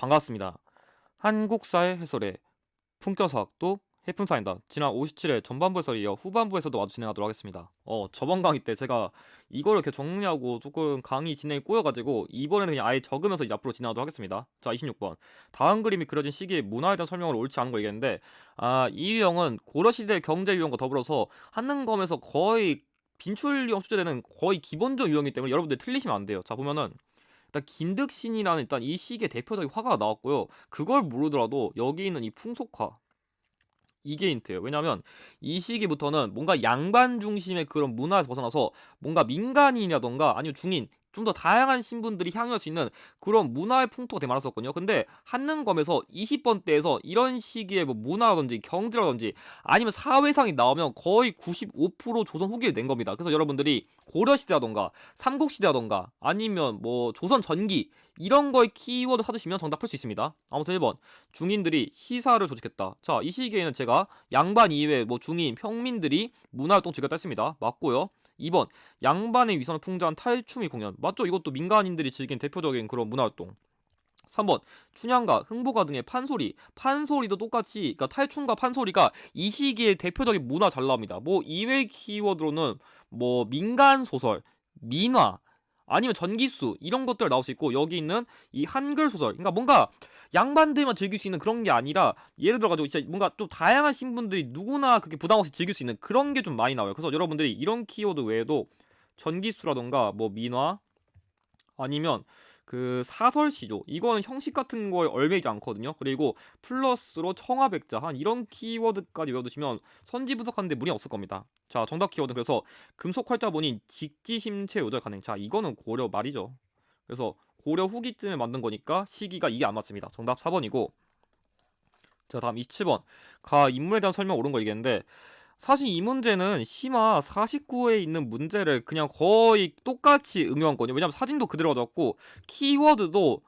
반갑습니다. 한국사의 해설의 품격사학도 해품사입니다. 지난 57회 전반부에서 이어 후반부에서도 마주 진행하도록 하겠습니다. 저번 강의 때 제가 이거를 이렇게 정리하고 조금 강의 진행이 꼬여가지고 이번에는 그냥 아예 적으면서 이제 앞으로 진행하도록 하겠습니다. 자, 26번. 다음 그림이 그려진 시기의 문화에 대한 설명으로 옳지 않은 걸 얘기했는데, 이 유형은 고려시대 경제 유형과 더불어서 한능검에서 거의 빈출 유형 출제되는 거의 기본적 유형이기 때문에 여러분들 틀리시면 안 돼요. 자, 보면은 일단 김득신이라는 일단 이 시기의 대표적인 화가가 나왔고요. 그걸 모르더라도 여기 있는 이 풍속화 이게 힌트예요. 왜냐면 이 시기부터는 뭔가 양반 중심의 그런 문화에서 벗어나서 뭔가 민간인이라던가 아니면 중인 좀 더 다양한 신분들이 향유할 수 있는 그런 문화의 풍토가 되게 많았었거든요. 근데 한능검에서 20번 대에서 이런 시기에 뭐 문화라든지 경제라든지 아니면 사회상이 나오면 거의 95% 조선 후기를 낸 겁니다. 그래서 여러분들이 고려시대라던가 삼국시대라던가 아니면 뭐 조선 전기 이런 거의 키워드 찾으시면 정답 풀 수 있습니다. 아무튼 1번 중인들이 시사를 조직했다. 자, 이 시기에는 제가 양반 이외 뭐 중인 평민들이 문화활동 즐겼다 했습니다. 맞고요. 2번 양반의 위선을 풍자한 탈춤이 공연. 맞죠? 이것도 민간인들이 즐긴 대표적인 그런 문화활동. 3번 춘향가, 흥보가 등의 판소리도 똑같이 그러니까 탈춤과 판소리가 이 시기에 대표적인 문화 잘 나옵니다. 뭐 이외 키워드로는 뭐 민간 소설, 민화 아니면 전기수 이런 것들 나올 수 있고 여기 있는 이 한글 소설 그러니까 뭔가 양반들만 즐길 수 있는 그런 게 아니라 예를 들어 가지고 진짜 뭔가 좀 다양한 신분들이 누구나 그렇게 부담 없이 즐길 수 있는 그런 게 좀 많이 나와요. 그래서 여러분들이 이런 키워드 외에도 전기수라던가 뭐 민화 아니면 그 사설시조 이거는 형식 같은 거에 얽매이지 않거든요. 그리고 플러스로 청아백자 한 이런 키워드까지 외워두시면 선지 분석하는데 무리 없을 겁니다. 자, 정답 키워드 그래서 금속활자본인 직지심체 요절 가능. 자, 이거는 고려 말이죠. 그래서 고려 후기쯤에 만든 거니까 시기가 이게 안 맞습니다. 정답 4번이고. 자, 다음 27번. 인물에 대한 설명 옳은 거 얘기했는데 사실 이 문제는 심화 49에 있는 문제를 그냥 거의 똑같이 응용한 거든요. 왜냐면 사진도 그대로 가져왔고 키워드도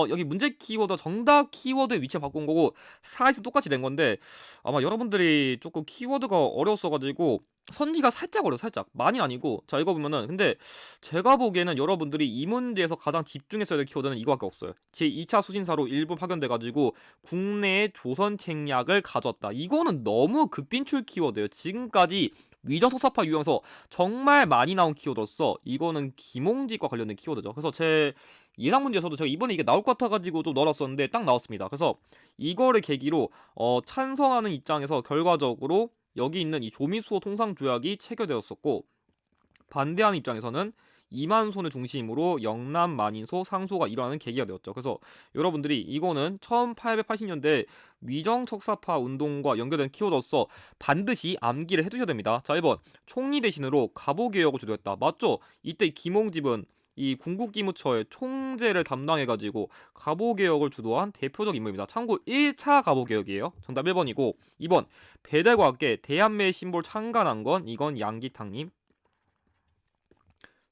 여기 문제 키워드 정답 키워드 위치 바꾼 거고 사이즈 똑같이 된 건데 아마 여러분들이 조금 키워드가 어려웠어가지고 선지가 살짝 어려워 살짝 많이는 아니고 자 이거 보면은 근데 제가 보기에는 여러분들이 이 문제에서 가장 집중했어야 될 키워드는 이거밖에 없어요. 제2차 수신사로 일본 파견돼가지고 국내에 조선 책략을 가졌다. 이거는 너무 극빈출 키워드예요. 지금까지 위저서사파 유형에서 정말 많이 나온 키워드로서 이거는 김홍직과 관련된 키워드죠. 그래서 제 예상 문제에서도 제가 이번에 이게 나올 것 같아가지고 좀 넣어놨었는데 딱 나왔습니다. 그래서 이거를 계기로 찬성하는 입장에서 결과적으로 여기 있는 이 조미수호 통상조약이 체결되었었고 반대하는 입장에서는 이만손을 중심으로 영남 만인소 상소가 일어나는 계기가 되었죠. 그래서 여러분들이 이거는 1880년대 위정척사파 운동과 연결된 키워드로서 반드시 암기를 해두셔야 됩니다. 자, 1번 총리 대신으로 갑오개혁을 주도했다. 맞죠? 이때 김홍집은 이 궁극기무처의 총재를 담당해가지고 갑오개혁을 주도한 대표적 인물입니다. 참고 1차 갑오개혁이에요. 정답 1번이고 2번 배달과 함께 대한매의 심볼 창간한 건 이건 양기탕님.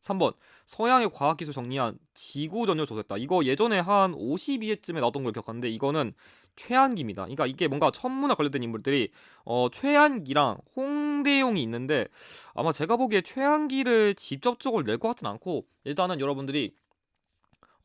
3번 서양의 과학기술 정리한 지구전열 조사했다. 이거 예전에 한 52회쯤에 나왔던 걸 기억하는데 이거는 최한기입니다. 그러니까 이게 뭔가 천문화 관련된 인물들이 최한기랑 홍대용이 있는데 아마 제가 보기에 최한기를 직접적으로 낼 것 같진 않고 일단은 여러분들이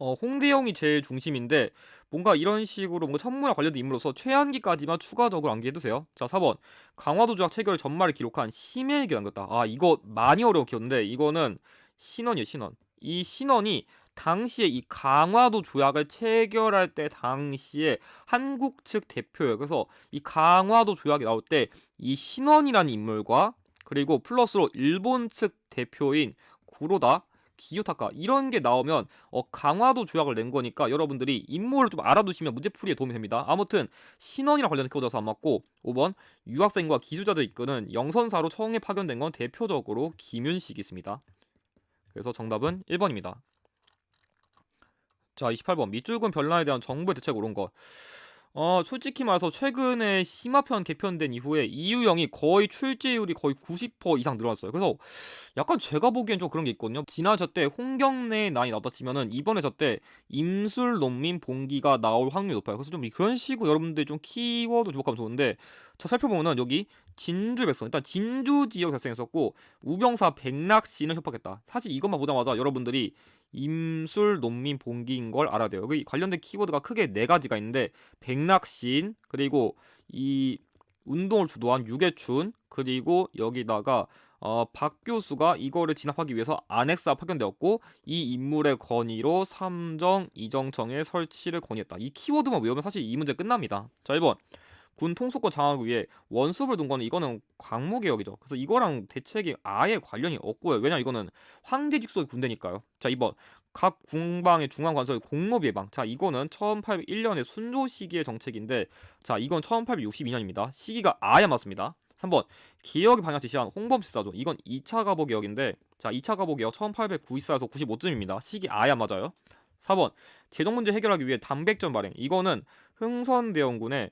홍대영이 제일 중심인데 뭔가 이런 식으로 뭔가 천문화 관련된 인물로서 최한기까지만 추가적으로 암기해두세요. 자, 4번 강화도 조약 체결 전말을 기록한 심일기 남겼다. 이거 많이 어려운 기억인데 이거는 신원이에요. 신원. 이 신원이 당시에 이 강화도 조약을 체결할 때 당시에 한국 측 대표예요. 그래서 이 강화도 조약이 나올 때 이 신원이라는 인물과 그리고 플러스로 일본 측 대표인 구로다 기요타카 이런 게 나오면 강화도 조약을 낸 거니까 여러분들이 인물을 좀 알아두시면 문제풀이에 도움이 됩니다. 아무튼 신원이랑 관련된 키워드라서 안 맞고 5번 유학생과 기술자들 이끄는 영선사로 청에 파견된 건 대표적으로 김윤식이 있습니다. 그래서 정답은 1번입니다. 자, 28번 밑줄근 변란에 대한 정부의 대책 옳은 것. 솔직히 말해서 최근에 심화편 개편된 이후에 이유영이 거의 출제율이 거의 90% 이상 늘어났어요. 그래서 약간 제가 보기엔 좀 그런 게 있거든요. 지난 저 때 홍경래 난이 나왔다 치면은 이번에 저 때 임술 논민 봉기가 나올 확률이 높아요. 그래서 좀 그런 식으로 여러분들 좀 키워드 주목하면 좋은데 자, 살펴보면은 여기 진주 백성, 일단 진주 지역 발생했었고 우병사 백낙씨는 협박했다. 사실 이것만 보자마자 여러분들이 임술 농민 봉기인 걸 알아야 돼요. 여기 관련된 키워드가 크게 네 가지가 있는데 백낙신, 그리고 이 운동을 주도한 유계춘, 그리고 여기다가 박 교수가 이거를 진압하기 위해서 안핵사가 파견되었고 이 인물의 건의로 삼정 이정청의 설치를 건의했다. 이 키워드만 외우면 사실 이 문제 끝납니다. 자, 1번 군 통수권 장악을 위해 원습을 둔 거는 이거는 광무개혁이죠. 그래서 이거랑 대책이 아예 관련이 없고요. 왜냐 이거는 황제 직속의 군대니까요. 자, 2번 각 궁방의 중앙 관서의 공무비 예방. 자, 이거는 1801년의 순조 시기의 정책인데, 자, 이건 1862년입니다. 시기가 아예 맞습니다. 3번 개혁의 방향 지시한 홍범실사조. 이건 2차 가보 개혁인데, 자, 2차 가보 개혁 1894에서 95쯤입니다. 시기 아예 맞아요. 4번 재정 문제 해결하기 위해 담백전 발행. 이거는 흥선대원군의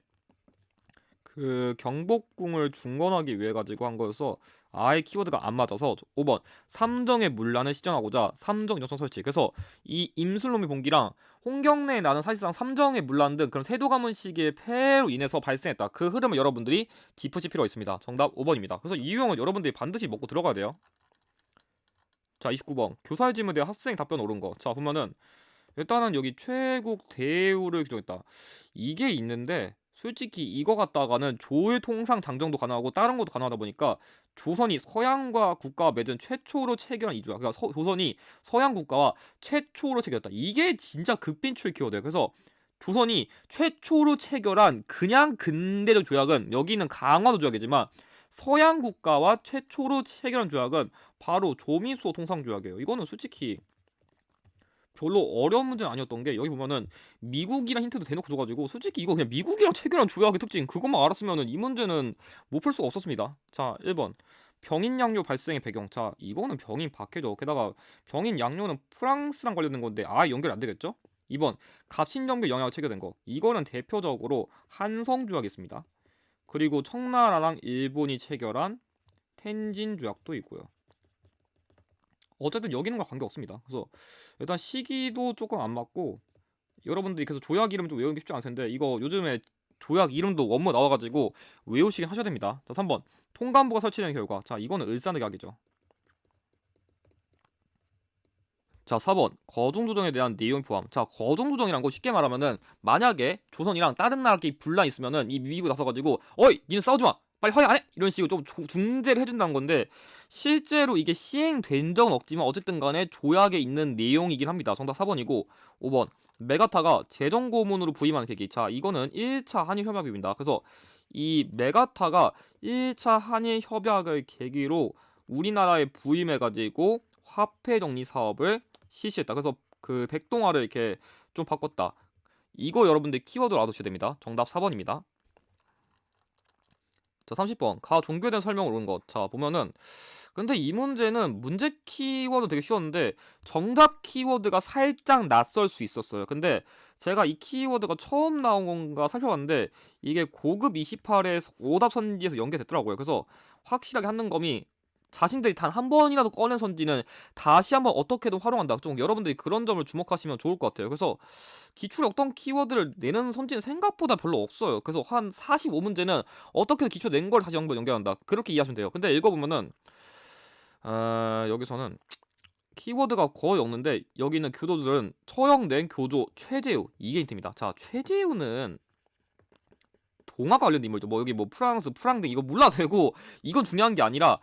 그 경복궁을 중건하기 위해 가지고 한 거여서 아예 키워드가 안 맞아서 5번 삼정의 문란을 시정하고자 삼정 이정청 설치. 그래서 이 임술놈의 봉기랑 홍경래에 나는 사실상 삼정의 문란 등 그런 세도 가문 시기의 폐해로 인해서 발생했다. 그 흐름을 여러분들이 짚으실 필요가 있습니다. 정답 5번입니다. 그래서 이 유형은 여러분들이 반드시 먹고 들어가야 돼요. 자, 29번 교사의 질문에 대해 학생 답변 옳은 거. 자, 보면은 일단은 여기 최국 대우를 규정했다. 이게 있는데 솔직히 이거 갖다가는 조의 통상 장정도 가능하고 다른 것도 가능하다 보니까 조선이 서양과 국가와 맺은 최초로 체결한 이주야. 그러니까 조선이 서양 국가와 최초로 체결했다. 이게 진짜 극빈출 키워드예요. 그래서 조선이 최초로 체결한 그냥 근대적 조약은 여기는 강화도 조약이지만 서양 국가와 최초로 체결한 조약은 바로 조미수호 통상 조약이에요. 이거는 솔직히 별로 어려운 문제는 아니었던 게, 여기 보면은 미국이랑 힌트도 대놓고 줘가지고 솔직히 이거 그냥 미국이랑 체결한 조약의 특징 그것만 알았으면은 이 문제는 못 풀 수가 없었습니다. 자, 1번 병인 양요 발생의 배경. 자, 이거는 병인 박해죠. 게다가 병인 양요는 프랑스랑 관련된 건데 연결 안 되겠죠? 2번 갑신정교 영향을 체결된 거. 이거는 대표적으로 한성 조약이 있습니다. 그리고 청나라랑 일본이 체결한 텐진 조약도 있고요. 어쨌든 여기는 과 관계없습니다. 그래서 일단 시기도 조금 안 맞고, 여러분들이 그래서 조약 이름 좀 외우기 쉽지 않을 텐데 이거 요즘에 조약 이름도 원문 나와가지고 외우시긴 하셔야 됩니다. 자, 3번 통감부가 설치된 결과. 자, 이거는 을사늑약이죠. 자, 4번 거중조정에 대한 내용 포함. 자, 거중조정이란 거 쉽게 말하면은 만약에 조선이랑 다른 나라끼리 분란 있으면은 이 미국 나서가지고 어이 니는 싸우지 마 빨리 화해 안 해? 이런 식으로 좀 중재를 해준다는 건데, 실제로 이게 시행된 적은 없지만 어쨌든 간에 조약에 있는 내용이긴 합니다. 정답 4번이고, 5번 메가타가 재정고문으로 부임하는 계기. 자, 이거는 1차 한일 협약입니다. 그래서 이 메가타가 1차 한일 협약을 계기로 우리나라에 부임해가지고 화폐 정리 사업을 실시했다. 그래서 그 백동화를 이렇게 좀 바꿨다. 이거 여러분들 키워드로 알아두셔야 됩니다. 정답 4번입니다. 자, 30번 가 종교에 대한 설명을 옳은 것. 자, 보면은 근데 이 문제는 문제 키워드 되게 쉬웠는데 정답 키워드가 살짝 낯설 수 있었어요. 근데 제가 이 키워드가 처음 나온 건가 살펴봤는데 이게 고급 28의 오답 선지에서 연계됐더라고요. 그래서 확실하게 한능검이 자신들이 단 한 번이라도 꺼낸 선지는 다시 한번 어떻게든 활용한다. 좀 여러분들이 그런 점을 주목하시면 좋을 것 같아요. 그래서 기출에 어떤 키워드를 내는 선지는 생각보다 별로 없어요. 그래서 한 45문제는 어떻게든 기출 낸 걸 다시 한번 연결한다. 그렇게 이해하시면 돼요. 근데 읽어보면은 여기서는 키워드가 거의 없는데 여기 있는 교도들은 처형된 교조 최재우, 이게 힌트입니다. 자, 최재우는 동아과 관련된 인물이죠. 뭐 여기 뭐 프랑스, 프랑등 이거 몰라도 되고, 이건 중요한 게 아니라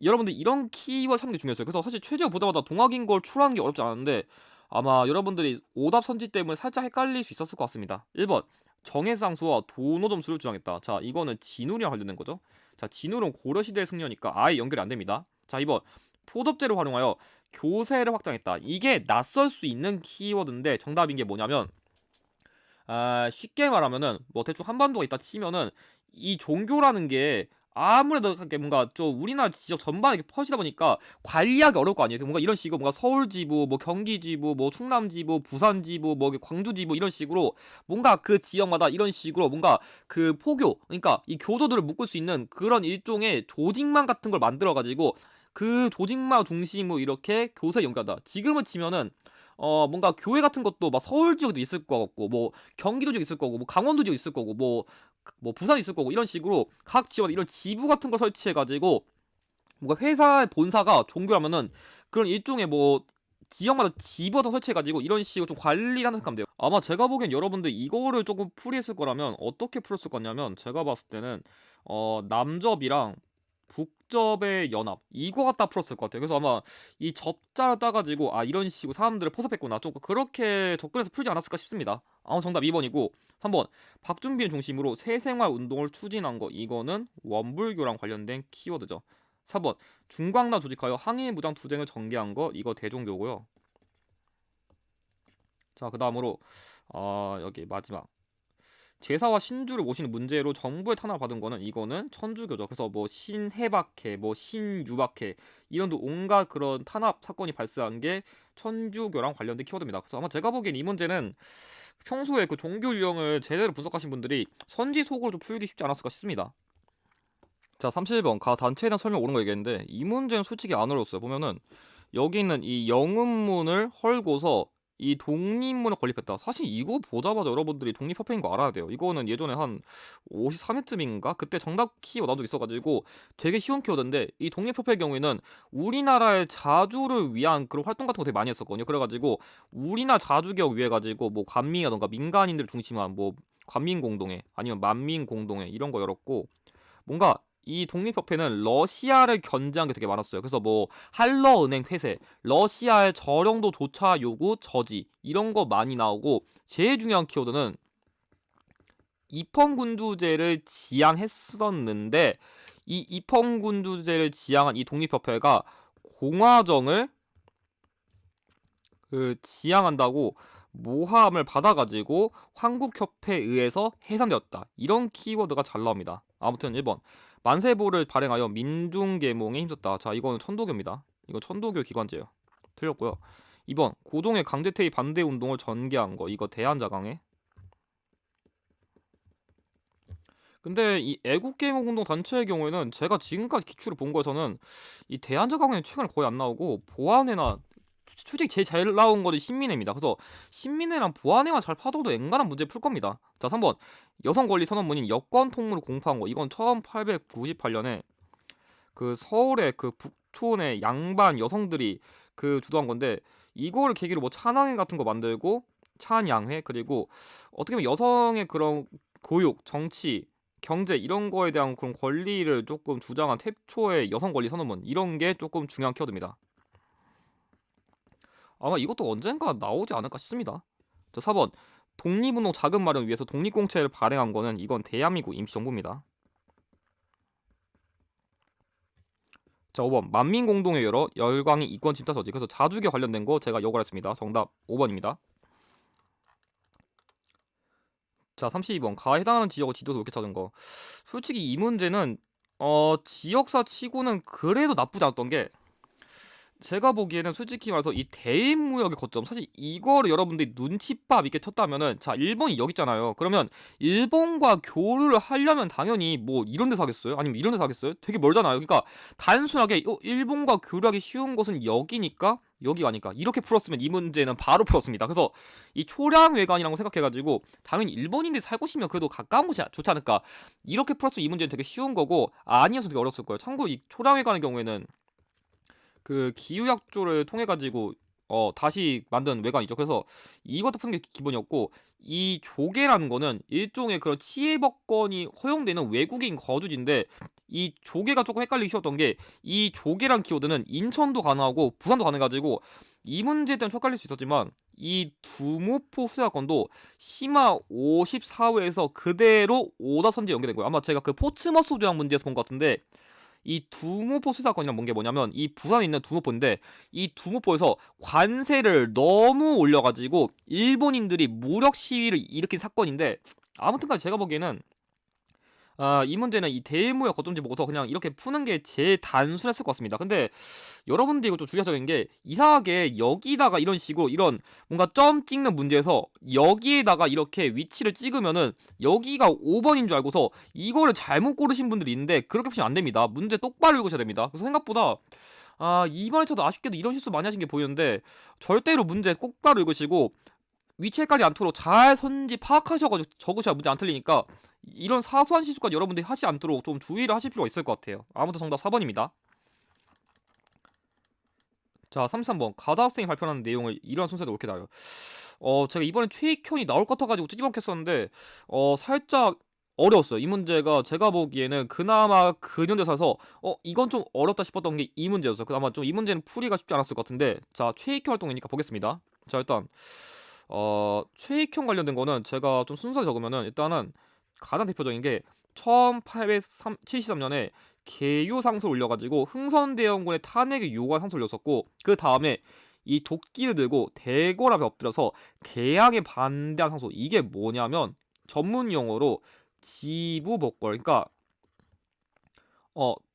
여러분들 이런 키워드 찾는 게 중요했어요. 그래서 사실 최재우 보자마자 동학인 걸 추론하는 게 어렵지 않은데 아마 여러분들이 오답 선지 때문에 살짝 헷갈릴 수 있었을 것 같습니다. 1번 정해상수와 도노 점수를 주장했다. 자, 이거는 진우리랑 관련된 거죠. 자, 진우는 고려시대의 승려니까 아예 연결이 안 됩니다. 자, 2번 포접제를 활용하여 교세를 확장했다. 이게 낯설 수 있는 키워드인데 정답인 게 뭐냐면, 쉽게 말하면은 뭐 대충 한반도가 있다 치면은 이 종교라는 게 아무래도 뭔가 좀 우리나라 지역 전반에 이렇게 퍼지다 보니까 관리하기 어려울 거 아니에요. 뭔가 이런 식으로 뭔가 서울 지부, 뭐 경기 지부, 뭐 충남 지부, 부산 지부, 뭐 광주 지부 이런 식으로 뭔가 그 지역마다 이런 식으로 뭔가 그 포교, 그러니까 이 교도들을 묶을 수 있는 그런 일종의 조직망 같은 걸 만들어 가지고 그 조직망 중심으로 이렇게 교세 연결한다. 지금은 치면은 뭔가 교회 같은 것도 막 서울 지역도 있을 것 같고, 뭐 경기도 지역 있을 거고, 뭐 강원도 지역 있을 거고, 뭐 뭐 부산이 있을 거고 이런 식으로 각 지역에 이런 지부 같은 걸 설치해가지고 뭔가 회사의 본사가 종교라면은 그런 일종의 뭐 지역마다 지부 같은 거 설치해가지고 이런 식으로 좀 관리를 하는 생각하면 돼요. 아마 제가 보기엔 여러분들 이거를 조금 풀이했을 거라면 어떻게 풀었을 거냐면, 제가 봤을 때는 남접이랑 북접의 연합 이거 갖다 풀었을 것 같아요. 그래서 아마 이 접자를 따가지고 이런 식으로 사람들을 포섭했구나, 좀 그렇게 접근해서 풀지 않았을까 싶습니다. 정답 2번이고, 3번 박준빈 중심으로 새생활 운동을 추진한 거, 이거는 원불교랑 관련된 키워드죠. 4번 중광라 조직하여 항해무장 투쟁을 전개한 거, 이거 대종교고요. 자, 그 다음으로 여기 마지막 제사와 신주를 모시는 문제로 정부의 탄압을 받은 거는, 이거는 천주교죠. 그래서 뭐 신해박해, 뭐 신유박해 이런 온갖 그런 탄압 사건이 발생한 게 천주교랑 관련된 키워드입니다. 그래서 아마 제가 보기엔 이 문제는 평소에 그 종교 유형을 제대로 분석하신 분들이 선지속으로 좀 풀기 쉽지 않았을까 싶습니다. 자, 31번 가 단체에 대한 설명 옳은 거 얘기했는데, 이 문제는 솔직히 안 어려웠어요. 보면은 여기 있는 이 영음문을 헐고서 이 독립문을 건립했다. 사실 이거 보자마자 여러분들이 독립협회인 거 알아야 돼요. 이거는 예전에 한 53회쯤인가 그때 정답 키워드 나온 적 있어가지고 되게 쉬운 키워드인데, 이 독립협회의 경우에는 우리나라의 자주를 위한 그런 활동 같은 거 되게 많이 했었거든요. 그래가지고 우리나라 자주개혁 위해 가지고 뭐 관민이라던가 민간인들을 중심한 뭐 관민공동회 아니면 만민공동회 이런 거 열었고, 뭔가 이 독립협회는 러시아를 견제한 게 되게 많았어요. 그래서 뭐 한러은행 폐쇄, 러시아의 저령도 조차 요구 저지 이런 거 많이 나오고, 제일 중요한 키워드는 입헌군주제를 지향했었는데, 이 입헌군주제를 지향한 이 독립협회가 공화정을 지향한다고 모함을 받아가지고 한국협회에 의해서 해산되었다. 이런 키워드가 잘 나옵니다. 아무튼 1번 만세보를 발행하여 민중계몽에 힘썼다. 자, 이거는 천도교입니다. 이거 천도교 기관제예요. 틀렸고요. 2번 고종의 강제퇴위 반대 운동을 전개한 거, 이거 대한자강회. 근데 이 애국계몽운동 단체의 경우에는 제가 지금까지 기출을 본 거에서는 이 대한자강회는 최근에 거의 안 나오고, 보안회나 솔직히 제일 잘 나온 거는 신민회입니다. 그래서 신민회랑 보안회만 잘 파둬도 앵간한 문제 풀 겁니다. 자, 3번 여성 권리 선언문인 여권 통문을 공포한 거, 이건 1898년에 그 서울의 그 북촌의 양반 여성들이 그 주도한 건데, 이거를 계기로 뭐 찬양회 같은 거 만들고, 찬양회, 그리고 어떻게 보면 여성의 그런 교육, 정치, 경제 이런 거에 대한 그런 권리를 조금 주장한 태초의 여성 권리 선언문, 이런 게 조금 중요한 키워드입니다. 아마 이것도 언젠가 나오지 않을까 싶습니다. 자, 4번 독립운동 자금 마련 위해서 독립공채를 발행한 거는, 이건 대한민국 임시정부입니다. 자, 5번 만민공동회 열어 열광의 이권 침탈 서지. 그래서 자주계 관련된 거 제가 요구를 했습니다. 정답 5번입니다. 자, 32번 가 해당하는 지역을 지도도 이렇게 찾은 거. 솔직히 이 문제는 지역사 치고는 그래도 나쁘지 않았던 게, 제가 보기에는 솔직히 말해서 이 대인무역의 거점, 사실 이거를 여러분들이 눈칫밥 있게 쳤다면은, 자, 일본이 여기 있잖아요. 그러면 일본과 교류를 하려면 당연히 뭐 이런 데서 하겠어요? 아니면 이런 데서 하겠어요? 되게 멀잖아요. 그러니까 단순하게 일본과 교류하기 쉬운 곳은 여기니까 여기가 아니까, 이렇게 풀었으면 이 문제는 바로 풀었습니다. 그래서 이 초량외관이라고 생각해가지고 당연히 일본인들이 살고 싶으면 그래도 가까운 곳이 좋지 않을까, 이렇게 풀었으면 이 문제는 되게 쉬운 거고, 아니어서 되게 어렸을 거예요. 참고로 이 초량외관의 경우에는 그 기후약조를 통해 가지고 다시 만든 외관이죠. 그래서 이것도 푸는 게 기본이었고, 이 조개라는 거는 일종의 그런 치해법권이 허용되는 외국인 거주지인데, 이 조개가 조금 헷갈리기 쉬웠던 게, 이 조개란 키워드는 인천도 가능하고 부산도 가능해가지고 이 문제 때문에 헷갈릴 수 있었지만, 이 두무포 수사건도 심화 54회에서 그대로 오다선지 연계된 거예요. 아마 제가 그 포츠머스 조약 문제에서 본 것 같은데, 이 두모포 수사건이란 게 뭐냐면, 이 부산에 있는 두모포인데, 이 두모포에서 관세를 너무 올려가지고 일본인들이 무력 시위를 일으킨 사건인데, 아무튼간에 제가 보기에는 이 문제는 이 대무역 거점지 보고서 그냥 이렇게 푸는 게 제일 단순했을 것 같습니다. 근데 여러분들 이거 좀 주의하셔야 되는 게, 이상하게 여기다가 이런 식으로 이런 뭔가 점 찍는 문제에서 여기에다가 이렇게 위치를 찍으면은 여기가 5번인 줄 알고서 이거를 잘못 고르신 분들이 있는데, 그렇게 보시면 안 됩니다. 문제 똑바로 읽으셔야 됩니다. 그래서 생각보다 2번에 쳐도 아쉽게도 이런 실수 많이 하신 게 보이는데, 절대로 문제 똑바로 읽으시고 위치 헷갈리지 않도록 잘 선지 파악하셔가지고 적으셔야 문제 안 틀리니까, 이런 사소한 실수까지 여러분들이 하지 않도록 좀 주의를 하실 필요가 있을 것 같아요. 아무튼 정답 4번입니다. 자, 33번. 가다 학생이 발표하는 내용을 이러한 순서대로 이렇게 나와요. 제가 이번에 최익현이 나올 것 같아가지고 찌찌먹했었는데 살짝 어려웠어요. 이 문제가 제가 보기에는 그나마 근현대사에서 이건 좀 어렵다 싶었던 게 이 문제였어요. 아마 좀 이 문제는 풀이가 쉽지 않았을 것 같은데, 자, 최익현 활동이니까 보겠습니다. 자, 일단 최익현 관련된 거는 제가 좀 순서 적으면은 일단은 가장 대표적인 게 1873년에 개요 상소를 올려가지고 흥선대원군의 탄핵을 요구한 상소를 올렸었고, 그 다음에 이 도끼를 들고 대궐 앞에 엎드려서 개항에 반대한 상소. 이게 뭐냐면 전문 용어로 지부복걸. 그러니까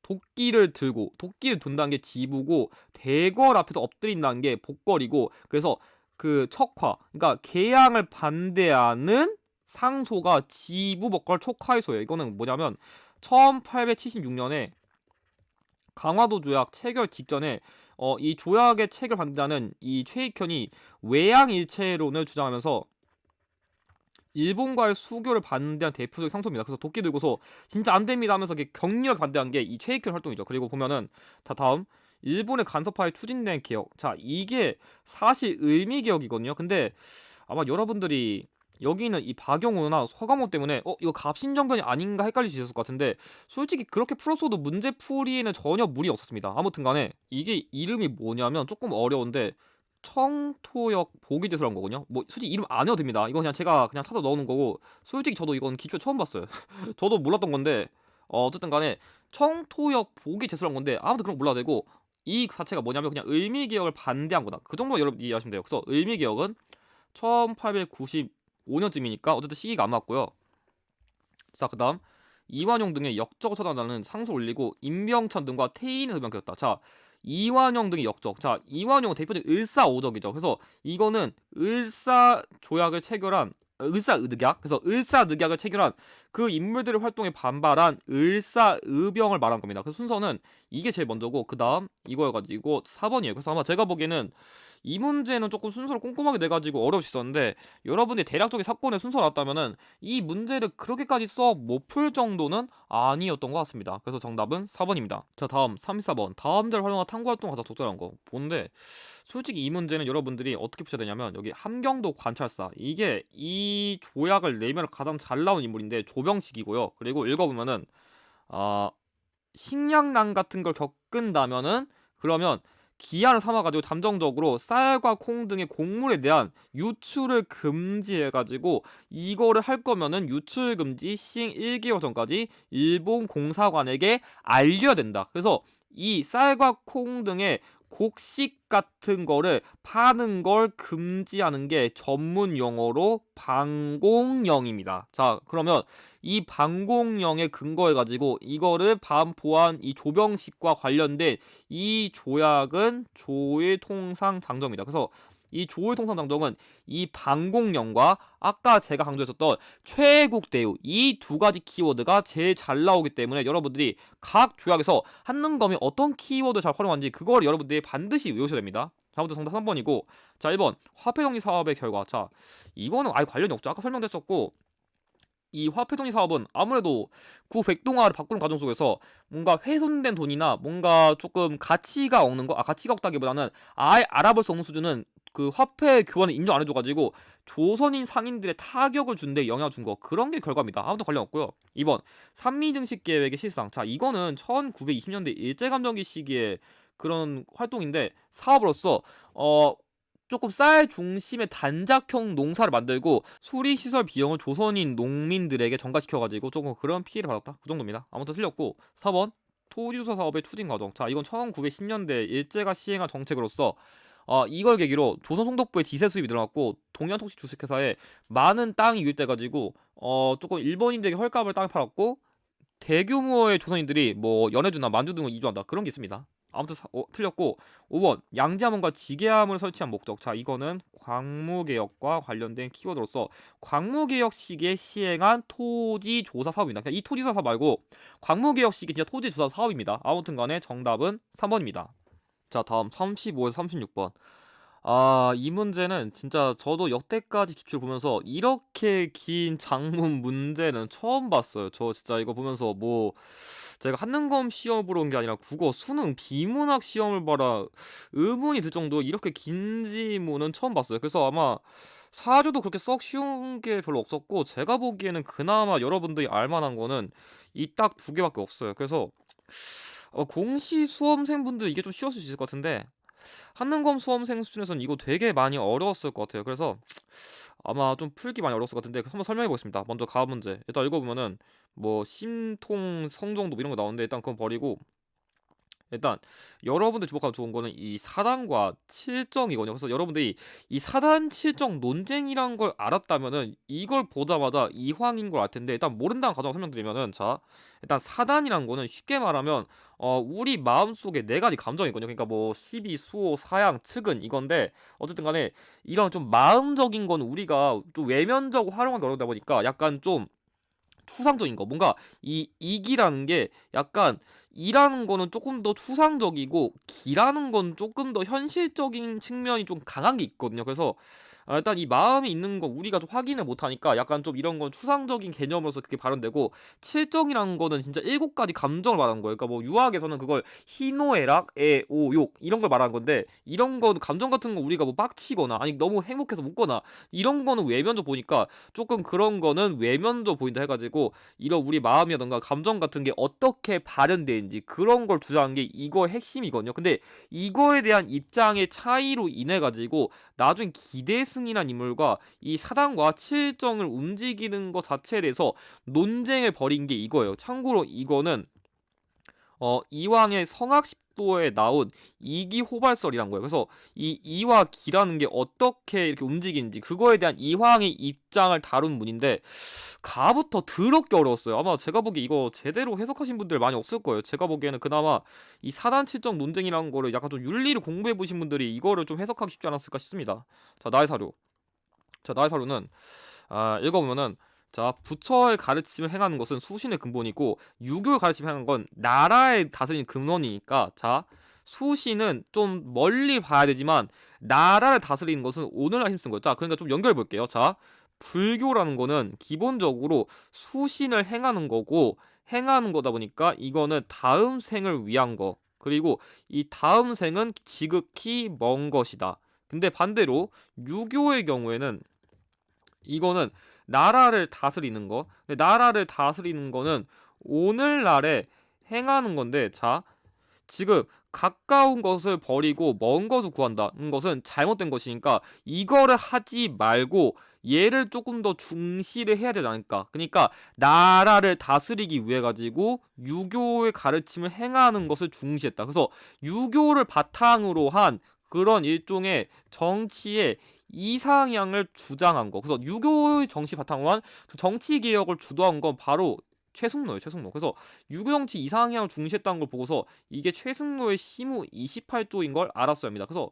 도끼를 든다는 게 지부고 대궐 앞에서 엎드린다는 게 복걸이고, 그래서 그 척화, 그러니까 개항을 반대하는 상소가 지부복걸 촉하의소예요. 이거는 뭐냐면 1876년에 강화도 조약 체결 직전에 이 조약의 체결 반대하는 이 최익현이 외양일체론을 주장하면서 일본과의 수교를 반대한 대표적인 상소입니다. 그래서 도끼 들고서 진짜 안 됩니다 하면서 격렬하게 반대한 게 이 최익현 활동이죠. 그리고 보면은 다음 일본의 간섭하에 추진된 개혁. 자, 이게 사실 의미 개혁이거든요. 근데 아마 여러분들이 여기 있는 이 박영호나 서강호 때문에 이거 갑신정변이 아닌가 헷갈리셨을 것 같은데, 솔직히 그렇게 풀었어도 문제 풀이에는 전혀 무리 없었습니다. 아무튼 간에 이게 이름이 뭐냐면 조금 어려운데 청토역 보기제소란 거거든요. 뭐 솔직히 이름 안 외워도 됩니다. 이거 그냥 제가 그냥 찾아 넣는 거고, 솔직히 저도 이건 기초에 처음 봤어요. 저도 몰랐던 건데 어쨌든 간에 청토역 보기제소란 건데 아무튼 그런 거 몰라도 되고, 이 자체가 뭐냐면 그냥 의미개혁을 반대한 거다. 그 정도 여러분 이해하시면 돼요. 그래서 의미개혁은 1895년쯤이니까 어쨌든 시기가 안 맞고요. 자, 그 다음 이완용 등의 역적을 처단하는 상소를 올리고 임명천 등과 태인을 흡연켰다. 자, 이완용 등의 역적. 자, 이완용은 대표적인 을사오적이죠. 그래서 이거는 을사조약을 체결한 을사의득약. 그래서 을사늑약을 체결한 그 인물들의 활동에 반발한 을사의병을 말한 겁니다. 그래서 순서는 이게 제일 먼저고, 그 다음 이거여가지고 4번이에요. 그래서 아마 제가 보기에는 이 문제는 조금 순서를 꼼꼼하게 내가지고 어려우셨었는데, 여러분이 대략적인 사건의 순서가 나왔다면은 이 문제를 그렇게까지 써 못 풀 정도는 아니었던 것 같습니다. 그래서 정답은 4번입니다. 자, 다음 34번. 다음자를 활용한 탐구활동 가장 적절한 거. 보는데 솔직히 이 문제는 여러분들이 어떻게 푸셔야 되냐면, 여기 함경도 관찰사, 이게 이 조약을 내면 가장 잘 나온 인물인데 조병식이고요. 그리고 읽어보면은 식량난 같은 걸 겪은다면은 그러면 기한을 삼아가지고 잠정적으로 쌀과 콩 등의 곡물에 대한 유출을 금지해가지고, 이거를 할 거면은 유출 금지 시행 1개월 전까지 일본 공사관에게 알려야 된다. 그래서 이 쌀과 콩 등의 곡식 같은 거를 파는 걸 금지하는 게 전문 용어로 방공령입니다. 자, 그러면 이 방공령에 근거해가지고 이거를 반포한 이 조병식과 관련된 이 조약은 조일통상장정입니다. 그래서 이 조일통상장정은 이 방공령과 아까 제가 강조했었던 최국대우, 이 두 가지 키워드가 제일 잘 나오기 때문에 여러분들이 각 조약에서 한능검이 어떤 키워드 잘 활용하는지 그걸 여러분들이 반드시 외우셔야 됩니다. 자, 아무튼 정답 3번이고, 자, 1번 화폐정리 사업의 결과. 자, 이거는 아예 관련이 없죠. 아까 설명됐었고, 이 화폐정리 사업은 아무래도 구백동화를 바꾸는 과정 속에서 뭔가 훼손된 돈이나 뭔가 조금 가치가 없는 거, 가치가 없다기보다는 아예 알아볼 수 없는 수준은 그 화폐 교환을 인정 안 해줘가지고 조선인 상인들의 타격을 준 데 영향을 준 거, 그런 게 결과입니다. 아무튼 관련 없고요. 2번 산미증식 계획의 실상. 자, 이거는 1920년대 일제감정기 시기에 그런 활동인데, 사업으로서 조금 쌀 중심의 단작형 농사를 만들고 수리시설 비용을 조선인 농민들에게 전가시켜가지고 조금 그런 피해를 받았다. 그 정도입니다. 아무튼 틀렸고, 4번 토지조사 사업의 추진 과정. 자, 이건 1910년대 일제가 시행한 정책으로서 이걸 계기로 조선 총독부의 지세 수입이 늘어났고, 동양통치 주식회사에 많은 땅이 유입돼가지고 조금 일본인들에게 헐값을 땅을 팔았고, 대규모의 조선인들이 뭐 연해주나 만주 등을 이주한다. 그런 게 있습니다. 아무튼 틀렸고, 5번 양지함원과 지게함을 설치한 목적. 자, 이거는 광무개혁과 관련된 키워드로서 광무개혁 시기에 시행한 토지조사 사업입니다. 그러니까 이 토지조사 사업 말고 광무개혁 시기 진짜 토지조사 사업입니다. 아무튼 간에 정답은 3번입니다. 자, 다음 35에서 36번. 이 문제는 진짜 저도 역대까지 기출 보면서 이렇게 긴 장문 문제는 처음 봤어요. 저 진짜 이거 보면서 뭐 제가 한능검 시험 보러 온 게 아니라 국어, 수능, 비문학 시험을 봐라 의문이 들 정도로 이렇게 긴 지문은 처음 봤어요. 그래서 아마 사조도 그렇게 썩 쉬운 게 별로 없었고 제가 보기에는 그나마 여러분들이 알 만한 거는 이 딱 두 개밖에 없어요. 그래서 공시 수험생분들 이게 좀 쉬웠을 수 있을 것 같은데 한능검 수험생 수준에서는 이거 되게 많이 어려웠을 것 같아요. 그래서 아마 좀 풀기 많이 어려웠을 것 같은데 한번 설명해 보겠습니다. 먼저 가문제 일단 읽어보면은 뭐 심통, 성정도 이런 거 나오는데 일단 그건 버리고 일단 여러분들 주목하면 좋은 거는 이 사단과 칠정이거든요. 그래서 여러분들이 이 사단 칠정 논쟁이란 걸 알았다면은 이걸 보자마자 이황인 걸 알 텐데 일단 모른다는 가정을 설명드리면은 자 일단 사단이란 거는 쉽게 말하면 우리 마음속에 네 가지 감정이거든요. 그러니까 뭐 시비, 수호, 사양, 측은 이건데 어쨌든 간에 이런 좀 마음적인 건 우리가 좀 외면적으로 활용하기 어려다 보니까 약간 좀 추상적인 거 뭔가 이 이기라는 게 약간 이라는 거는 조금 더 추상적이고 기라는 건 조금 더 현실적인 측면이 좀 강한 게 있거든요. 그래서 일단 이 마음이 있는 거 우리가 좀 확인을 못 하니까 약간 좀 이런 건 추상적인 개념으로서 그게 발현되고 칠정이라는 거는 진짜 일곱 가지 감정을 말하는 거예요. 그러니까 뭐 유학에서는 그걸 희노애락, 애오욕 이런 걸 말하는 건데 이런 건 감정 같은 거 우리가 뭐 빡치거나 아니 너무 행복해서 웃거나 이런 거는 외면적 보니까 조금 그런 거는 외면적 보인다 해가지고 이런 우리 마음이라던가 감정 같은 게 어떻게 발현되는지 그런 걸 주장한 게 이거의 핵심이거든요. 근데 이거에 대한 입장의 차이로 인해 가지고 나중에 기대승이란 인물과 이 사단과 칠정을 움직이는 것 자체에 대해서 논쟁을 벌인 게 이거예요. 참고로 이거는 이왕의 성악십도에 나온 이기호발설이란 거예요. 그래서 이 이와 기라는 게 어떻게 이렇게 움직이는지 그거에 대한 이황의 입장을 다룬 문인데 가부터 더럽게 어려웠어요. 아마 제가 보기에 이거 제대로 해석하신 분들 많이 없을 거예요. 제가 보기에는 그나마 이 사단칠정 논쟁이라는 거를 약간 좀 윤리를 공부해 보신 분들이 이거를 좀 해석하기 쉽지 않았을까 싶습니다. 자, 나의 사료. 자, 나의 사료는 읽어보면은 자 부처의 가르침을 행하는 것은 수신의 근본이고 유교의 가르침을 행하는 건 나라의 다스리는 근원이니까 자 수신은 좀 멀리 봐야 되지만 나라를 다스리는 것은 오늘날 힘쓴 거죠. 자 그러니까 좀 연결해 볼게요. 자 불교라는 거는 기본적으로 수신을 행하는 거고 행하는 거다 보니까 이거는 다음 생을 위한 거 그리고 이 다음 생은 지극히 먼 것이다. 근데 반대로 유교의 경우에는 이거는 나라를 다스리는 거. 근데 나라를 다스리는 거는 오늘날에 행하는 건데, 자, 지금 가까운 것을 버리고 먼 것을 구한다는 것은 잘못된 것이니까 이거를 하지 말고 얘를 조금 더 중시를 해야 되지 않을까. 그러니까 나라를 다스리기 위해 가지고 유교의 가르침을 행하는 것을 중시했다. 그래서 유교를 바탕으로 한 그런 일종의 정치의 이상향을 주장한 거. 그래서 유교의 정치 바탕으로 한 정치 개혁을 주도한 건 바로 최승로예요, 최승로. 그래서 유교 정치 이상향을 중시했다는 걸 보고서 이게 최승로의 시무 28조인 걸 알았어야 합니다. 그래서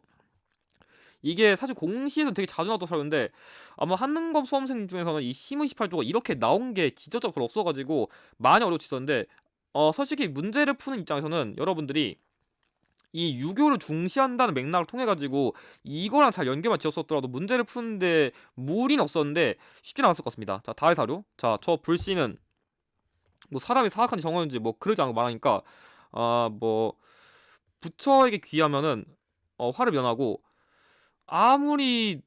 이게 사실 공시에서 되게 자주 나왔던 사료인데 아마 한능검 수험생 중에서는 이 시무 28조가 이렇게 나온 게 지저적 별로 없어가지고 많이 어려워졌었는데 솔직히 문제를 푸는 입장에서는 여러분들이 이 유교를 중시한다는 맥락을 통해 가지고 이거랑 잘 연결만 지었었더라도 문제를 푸는데 무리는 없었는데 쉽진 않았을 것 같습니다. 자, 다의 사료. 자, 저 불씨는 뭐 사람이 사악한지 정하는지 뭐 그러지 않고 말하니까 뭐 부처에게 귀하면은 화를 면하고 아무리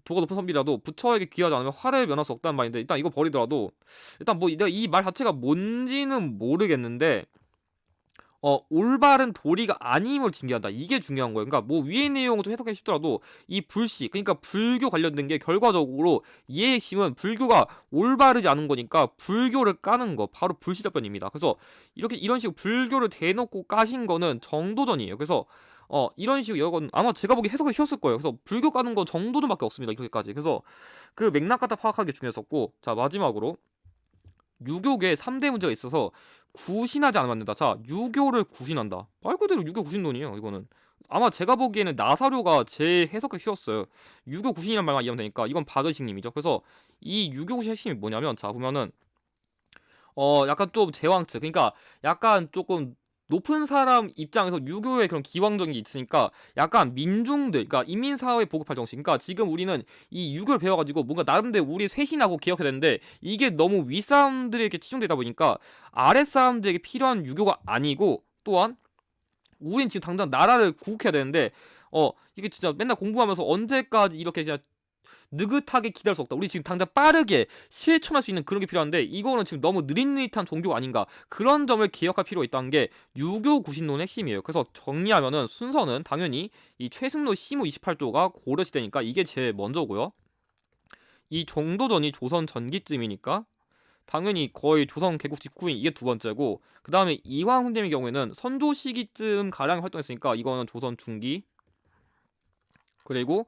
도가 높은 선비라도 부처에게 귀하지 않으면 화를 면할 수 없다는 말인데 일단 이거 버리더라도 일단 뭐 내가 이 말 자체가 뭔지는 모르겠는데 올바른 도리가 아님을 징계한다. 이게 중요한 거예요. 그러니까 뭐 위의 내용을 좀 해석하기 쉽더라도 이 불씨, 그러니까 불교 관련된 게 결과적으로 이의 핵심은 불교가 올바르지 않은 거니까 불교를 까는 거, 바로 불시접변입니다. 그래서 이렇게 이런 식으로 불교를 대놓고 까신 거는 정도전이에요. 그래서 이런 식으로 이건 아마 제가 보기 해석이 쉬웠을 거예요. 그래서 불교 까는 건 정도전밖에 없습니다. 이렇게까지. 그래서 그 맥락 갖다 파악하기 중요했었고, 자 마지막으로 유교계 3대 문제가 있어서 구신하지 않으면 안 된다. 자, 유교를 구신한다. 말 그대로 유교 구신론이에요, 이거는. 아마 제가 보기에는 나사료가 제 해석이 쉬웠어요. 유교 구신이란 말만 이해하면 되니까 이건 박의식님이죠. 그래서 이 유교 구신 핵심이 뭐냐면 자, 보면은 약간 좀 제왕측. 그러니까 약간 조금 높은 사람 입장에서 유교의 그런 기왕적인 게 있으니까 약간 민중들, 그러니까 인민사회 보급할 정신. 그러니까 지금 우리는 이 유교를 배워가지고 뭔가 나름대로 우리 쇄신하고 기억해야 되는데 이게 너무 윗사람들에게 치중되다 보니까 아랫사람들에게 필요한 유교가 아니고 또한 우린 지금 당장 나라를 구국해야 되는데 이게 진짜 맨날 공부하면서 언제까지 이렇게 그냥 느긋하게 기다릴 수 없다. 우리 지금 당장 빠르게 실천할 수 있는 그런 게 필요한데 이거는 지금 너무 느릿느릿한 종교가 아닌가. 그런 점을 기억할 필요가 있다는 게 유교 구신론의 핵심이에요. 그래서 정리하면은 순서는 당연히 이 최승로 시무 28조가 고려시대니까 이게 제일 먼저고요. 이 정도전이 조선 전기쯤이니까 당연히 거의 조선 개국 직후인 이게 두 번째고 그 다음에 이황 선생님의 경우에는 선조 시기쯤 가량 활동했으니까 이거는 조선 중기. 그리고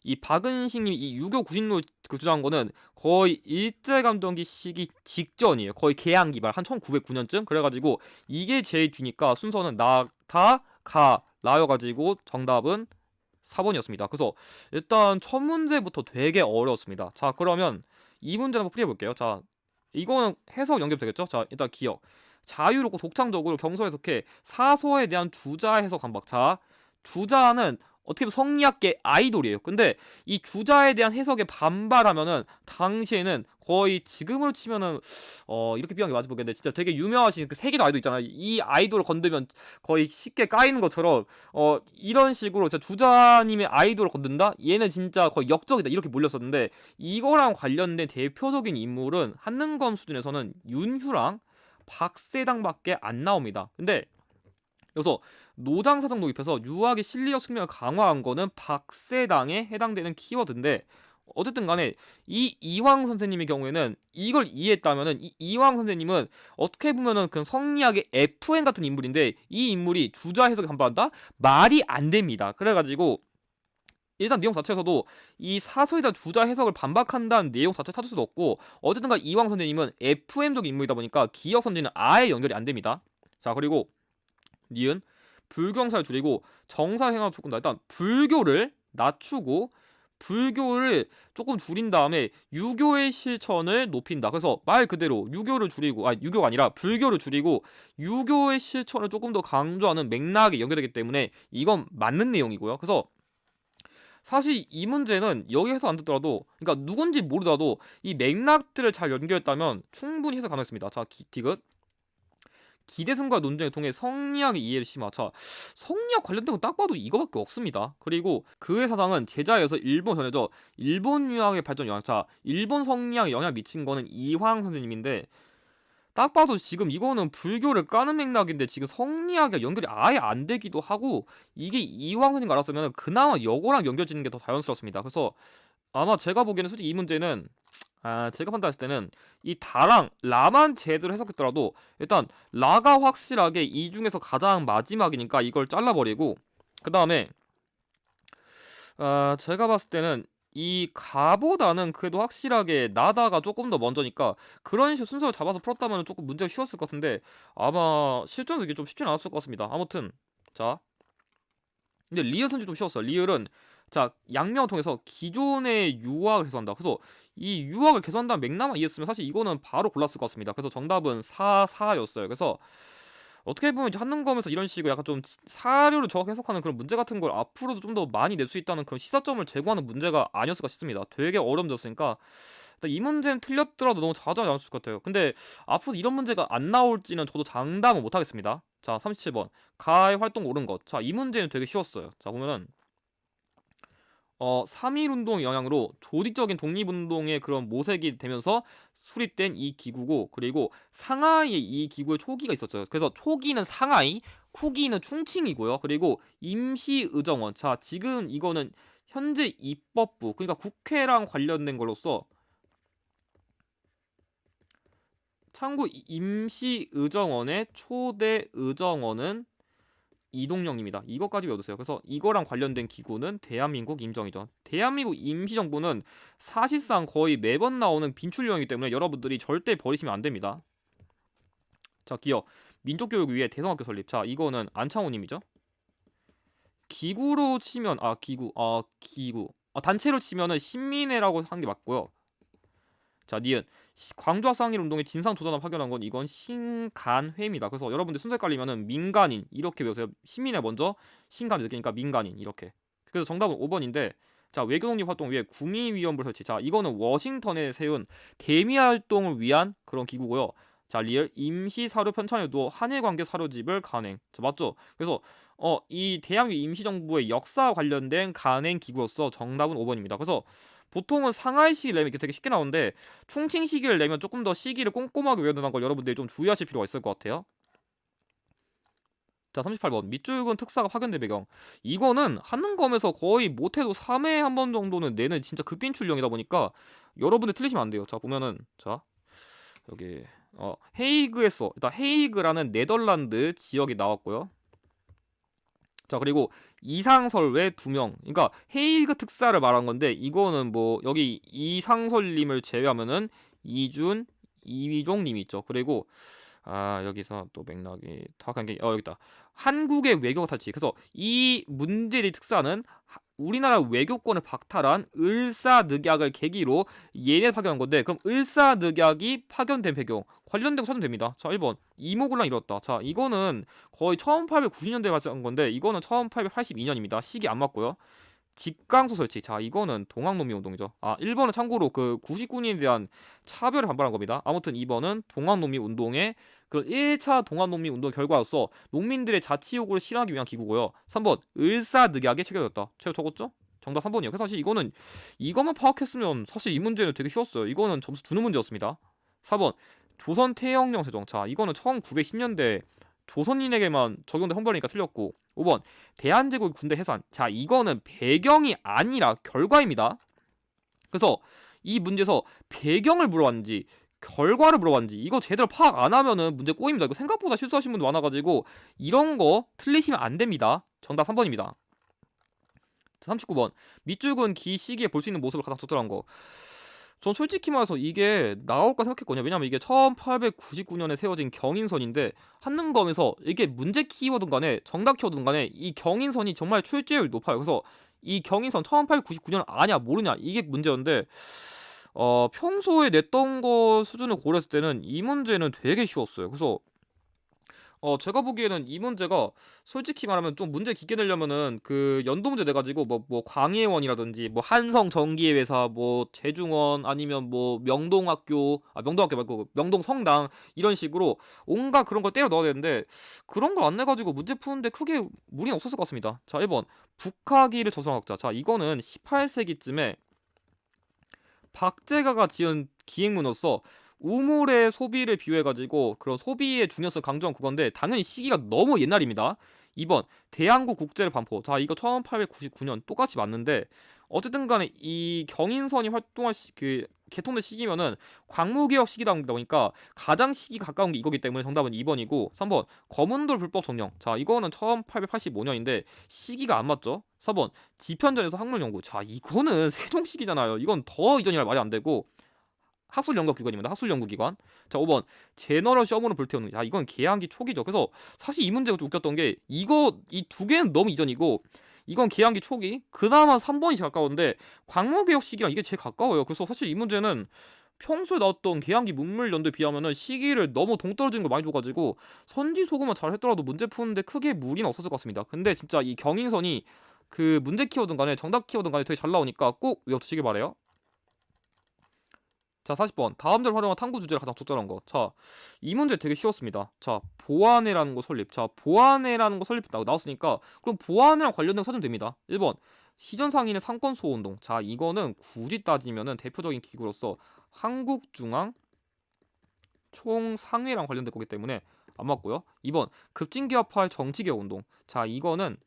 이 박은식님이 이 유교 구신론 그 주장한 거는 거의 일제감정기 시기 직전이에요. 거의 개항 기발 한 1909년쯤. 그래가지고 이게 제일 뒤니까 순서는 나다 가 라여가지고 정답은 4번이었습니다. 그래서 일단 첫 문제부터 되게 어려웠습니다. 자, 그러면 이 문제 한번 풀어볼게요. 자, 이거는 해석 연결되겠죠? 자, 일단 기억. 자유롭고 독창적으로 경서 해석해 사서에 대한 주자 해석 반박. 자, 주자는 어떻게 보면 성리학계 아이돌이에요. 근데 이 주자에 대한 해석에 반발하면은 당시에는 거의 지금으로 치면은 이렇게 비하는 게 맞을 모르겠는데 진짜 되게 유명하신 그 세계도 아이돌 있잖아요. 이 아이돌을 건들면 거의 쉽게 까이는 것처럼 이런 식으로 진짜 주자님의 아이돌을 건든다? 얘는 진짜 거의 역적이다. 이렇게 몰렸었는데 이거랑 관련된 대표적인 인물은 한능검 수준에서는 윤휴랑 박세당밖에 안 나옵니다. 근데 여기서 노장사정 도입해서 유학의 실리적 측면을 강화한 거는 박세당에 해당되는 키워드인데 어쨌든 간에 이 이황 선생님의 경우에는 이걸 이해했다면은 이 이황 선생님은 어떻게 보면은 그 성리학의 FN 같은 인물인데 이 인물이 주자 해석에 반발한다? 말이 안 됩니다. 그래가지고 일단 내용 자체에서도 이 사서에 대한 주자 해석을 반박한다는 내용 자체 찾을 수도 없고 어쨌든 간 이황 선생님은 FM적인 인물이다 보니까 기억 선지는 아예 연결이 안 됩니다. 자, 그리고 니은 불경사를 줄이고 정사행합 조금 더 일단 불교를 낮추고 불교를 조금 줄인 다음에 유교의 실천을 높인다. 그래서 말 그대로 유교를 줄이고 유교가 아니라 불교를 줄이고 유교의 실천을 조금 더 강조하는 맥락이 연결되기 때문에 이건 맞는 내용이고요. 그래서 사실 이 문제는 여기에서 안 듣더라도 그러니까 누군지 모르더라도 이 맥락들을 잘 연결했다면 충분히 해석 가능했습니다. 자, 디귿 기대승과 논쟁을 통해 성리학의 이해를 심화. 성리학 관련된 건 딱 봐도 이거밖에 없습니다. 그리고 그의 사상은 제자에서 일본 전해져 일본 유학의 발전 영향. 자, 일본 성리학에 영향 미친 거는 이황 선생님인데 딱 봐도 지금 이거는 불교를 까는 맥락인데 지금 성리학에 연결이 아예 안 되기도 하고 이게 이황 선생님 알았으면 그나마 여거랑 연결짓는 게 더 자연스럽습니다. 그래서 아마 제가 보기에는 솔직히 이 문제는 제가 판단했을 때는 이 다랑 라만 제대로 해석했더라도 일단 라가 확실하게 이 중에서 가장 마지막이니까 이걸 잘라버리고 그 다음에 제가 봤을 때는 이 가보다는 그래도 확실하게 나다가 조금 더 먼저니까 그런 식으로 순서를 잡아서 풀었다면 조금 문제가 쉬웠을 것 같은데 아마 실전에서 이게 좀 쉽진 않았을 것 같습니다. 아무튼 자, 근데 리을 선지 좀 쉬웠어요. 리을은 자 양명을 통해서 기존의 유학을 개선한다. 그래서 이 유학을 개선한다는 맥락만 이해했으면 사실 이거는 바로 골랐을 것 같습니다. 그래서 정답은 4였어요. 그래서 어떻게 보면 이제 한능검에서 이런 식으로 약간 좀 사료를 정확히 해석하는 그런 문제 같은 걸 앞으로도 좀 더 많이 낼 수 있다는 그런 시사점을 제공하는 문제가 아니었을까 싶습니다. 되게 어려움졌으니까 이 문제는 틀렸더라도 너무 자주하지 않았을 것 같아요. 근데 앞으로 이런 문제가 안 나올지는 저도 장담은 못하겠습니다. 자, 37번 가의 활동 옳은 것. 자, 이 문제는 되게 쉬웠어요. 자, 보면은 3.1운동 영향으로 조직적인 독립운동의 그런 모색이 되면서 수립된 이 기구고 그리고 상하이에 이 기구의 초기가 있었죠. 그래서 초기는 상하이, 후기는 충칭이고요. 그리고 임시의정원. 자, 지금 이거는 현재 입법부 그러니까 국회랑 관련된 걸로서 참고 임시의정원의 초대 의정원은 이동영입니다. 이것까지 외워두세요. 그래서 이거랑 관련된 기구는 대한민국 임정이죠. 대한민국 임시정부는 사실상 거의 매번 나오는 빈출령이기 때문에 여러분들이 절대 버리시면 안 됩니다. 자, 기억. 민족교육 위해 대성학교 설립. 자, 이거는 안창호님이죠. 기구로 치면 기구. 단체로 치면은 신민회라고 하는 게 맞고요. 자, 니은 광주학생일 운동에 진상 도전을 파견한 건 이건 신간회입니다. 그래서 여러분들 순서 헷갈리면은 민간인 이렇게 배우세요. 시민에 먼저 신간이 느끼니까 민간인 이렇게. 그래서 정답은 5번인데 자, 외교독립 활동 위해 구미위원부 설치. 자, 이거는 워싱턴에 세운 대미 활동을 위한 그런 기구고요. 자, 리을 임시 사료 편찬에 두어 한일 관계 사료집을 간행. 자, 맞죠? 그래서 이 대한민국 임시정부의 역사 관련된 간행 기구로서 정답은 5번입니다. 그래서 보통은 상하이 시기를 내면 이게 되게 쉽게 나오는데 충칭 시기를 내면 조금 더 시기를 꼼꼼하게 외워야 되는 걸 여러분들이 좀 주의하실 필요가 있을 것 같아요. 자, 38번 밑줄근 특사가 파견된 배경. 이거는 한능검에서 거의 못해도 3회에 한 번 정도는 내는 진짜 급빈출령이다 보니까 여러분들 틀리시면 안 돼요. 자, 보면은 자 여기 헤이그에서 일단 헤이그라는 네덜란드 지역이 나왔고요. 자, 그리고 이상설 외 2명. 그러니까 헤이그 특사를 말한 건데 이거는 뭐 여기 이상설님을 제외하면은 이준, 이위종님이 있죠. 그리고 여기서 또 맥락이 정확한 게 여기 있다. 한국의 외교 탈취. 그래서 이 문제의 특사는 우리나라 외교권을 박탈한 을사늑약을 계기로 얘네 파견한 건데 그럼 을사늑약이 파견된 배경 관련된 거 찾으면 됩니다. 자, 1번 이모군란 이뤘다. 자, 이거는 거의 1890년대에 발생한 건데 이거는 1882년입니다. 시기 안 맞고요. 직강소 설치. 자, 이거는 동학농민 운동이죠. 1번은 참고로 그 99년에 대한 차별을 반발한 겁니다. 아무튼 2번은 동학농민 운동의 그 1차 동학농민 운동 결과로서 농민들의 자치 요구를 실현하기 위한 기구고요. 3번 을사늑약에 체결됐다. 제가 적었죠? 정답 3번이요. 그래서 사실 이거는 이것만 파악했으면 사실 이 문제는 되게 쉬웠어요. 이거는 점수 주는 문제였습니다. 4번 조선 태영령 세종. 자, 이거는 1910년대 조선인에게만 적용된 헌법이니까 틀렸고 5번 대한제국 군대 해산. 자, 이거는 배경이 아니라 결과입니다. 그래서 이 문제에서 배경을 물어봤는지 결과를 물어봤는지 이거 제대로 파악 안 하면은 문제 꼬입니다. 이거 생각보다 실수하신 분도 많아가지고 이런 거 틀리시면 안 됩니다. 정답 3번입니다. 39번 밑줄근 기 시기에 볼 수 있는 모습을 가장 적절한 거. 전 솔직히 말해서 이게 나올까 생각했거든요. 왜냐면 이게 1899년에 세워진 경인선인데 한능검에서 이게 문제 키워든 간에 정답 키워든 간에 이 경인선이 정말 출제율이 높아요. 그래서 이 경인선 1899년 아냐 모르냐 이게 문제였는데 평소에 냈던 거 수준을 고려했을 때는 이 문제는 되게 쉬웠어요. 그래서 제가 보기에는 이 문제가 솔직히 말하면 좀 문제 깊게 내려면은 그 연도 문제 내가지고 뭐 광해원이라든지 뭐 한성 전기회사 뭐 재중원 아니면 뭐 명동학교 말고 명동성당 이런 식으로 온갖 그런 걸 때려 넣어야 되는데 그런 거 안 내가지고 문제 푸는데 크게 무리는 없었을 것 같습니다. 자, 1번 북하기를 저술한 학자. 자, 이거는 18세기쯤에 박제가가 지은 기행문으로서 우물의 소비를 비유해가지고 그런 소비의 중요성을 강조한 그건데 당연히 시기가 너무 옛날입니다. 2번 대한국 국제를 반포. 자, 이거 1899년 똑같이 맞는데 어쨌든 간에 이 경인선이 활동할 개통된 시기면은 광무개혁 시기다 보니까 가장 시기 가까운 게 이거기 때문에 정답은 2번이고 3번 검은돌 불법 점령. 자, 이거는 1885년인데 시기가 안 맞죠. 4번 지편전에서 학문연구. 자, 이거는 세종시기잖아요. 이건 더 이전이라 말이 안 되고 학술연구기관입니다. 학술연구기관. 자, 5번 제너럴 셔먼을 불태우는. 자, 이건 개항기 초기죠. 그래서 사실 이 문제가 좀 웃겼던 게 이 두 개는 너무 이전이고 이건 개항기 초기. 그나마 3번이 제일 가까운데 광무개혁 시기랑 이게 제일 가까워요. 그래서 사실 이 문제는 평소에 나왔던 개항기 문물 연도에 비하면은 시기를 너무 동떨어지는 걸 많이 줘가지고 선지소금만 잘 했더라도 문제 푸는데 크게 무리는 없었을 것 같습니다. 근데 진짜 이 경인선이 그 문제 키워든 간에 정답 키워든 간에 되게 잘 나오니까 꼭 외워두시길 바래요. 자, 40번 다음절 활용한 탐구 주제를 가장 적절한 거. 자, 이 문제 되게 쉬웠습니다. 자, 보안회라는 거 설립. 자, 보안회라는 거 설립 나왔으니까 그럼 보안회랑 관련된 거 찾으면 됩니다. 1번 시전상인의 상권수호운동. 자, 이거는 굳이 따지면은 대표적인 기구로서 한국중앙 총상회랑 관련된 거기 때문에 안 맞고요. 2번 급진개혁파의 정치개혁운동. 자, 이거는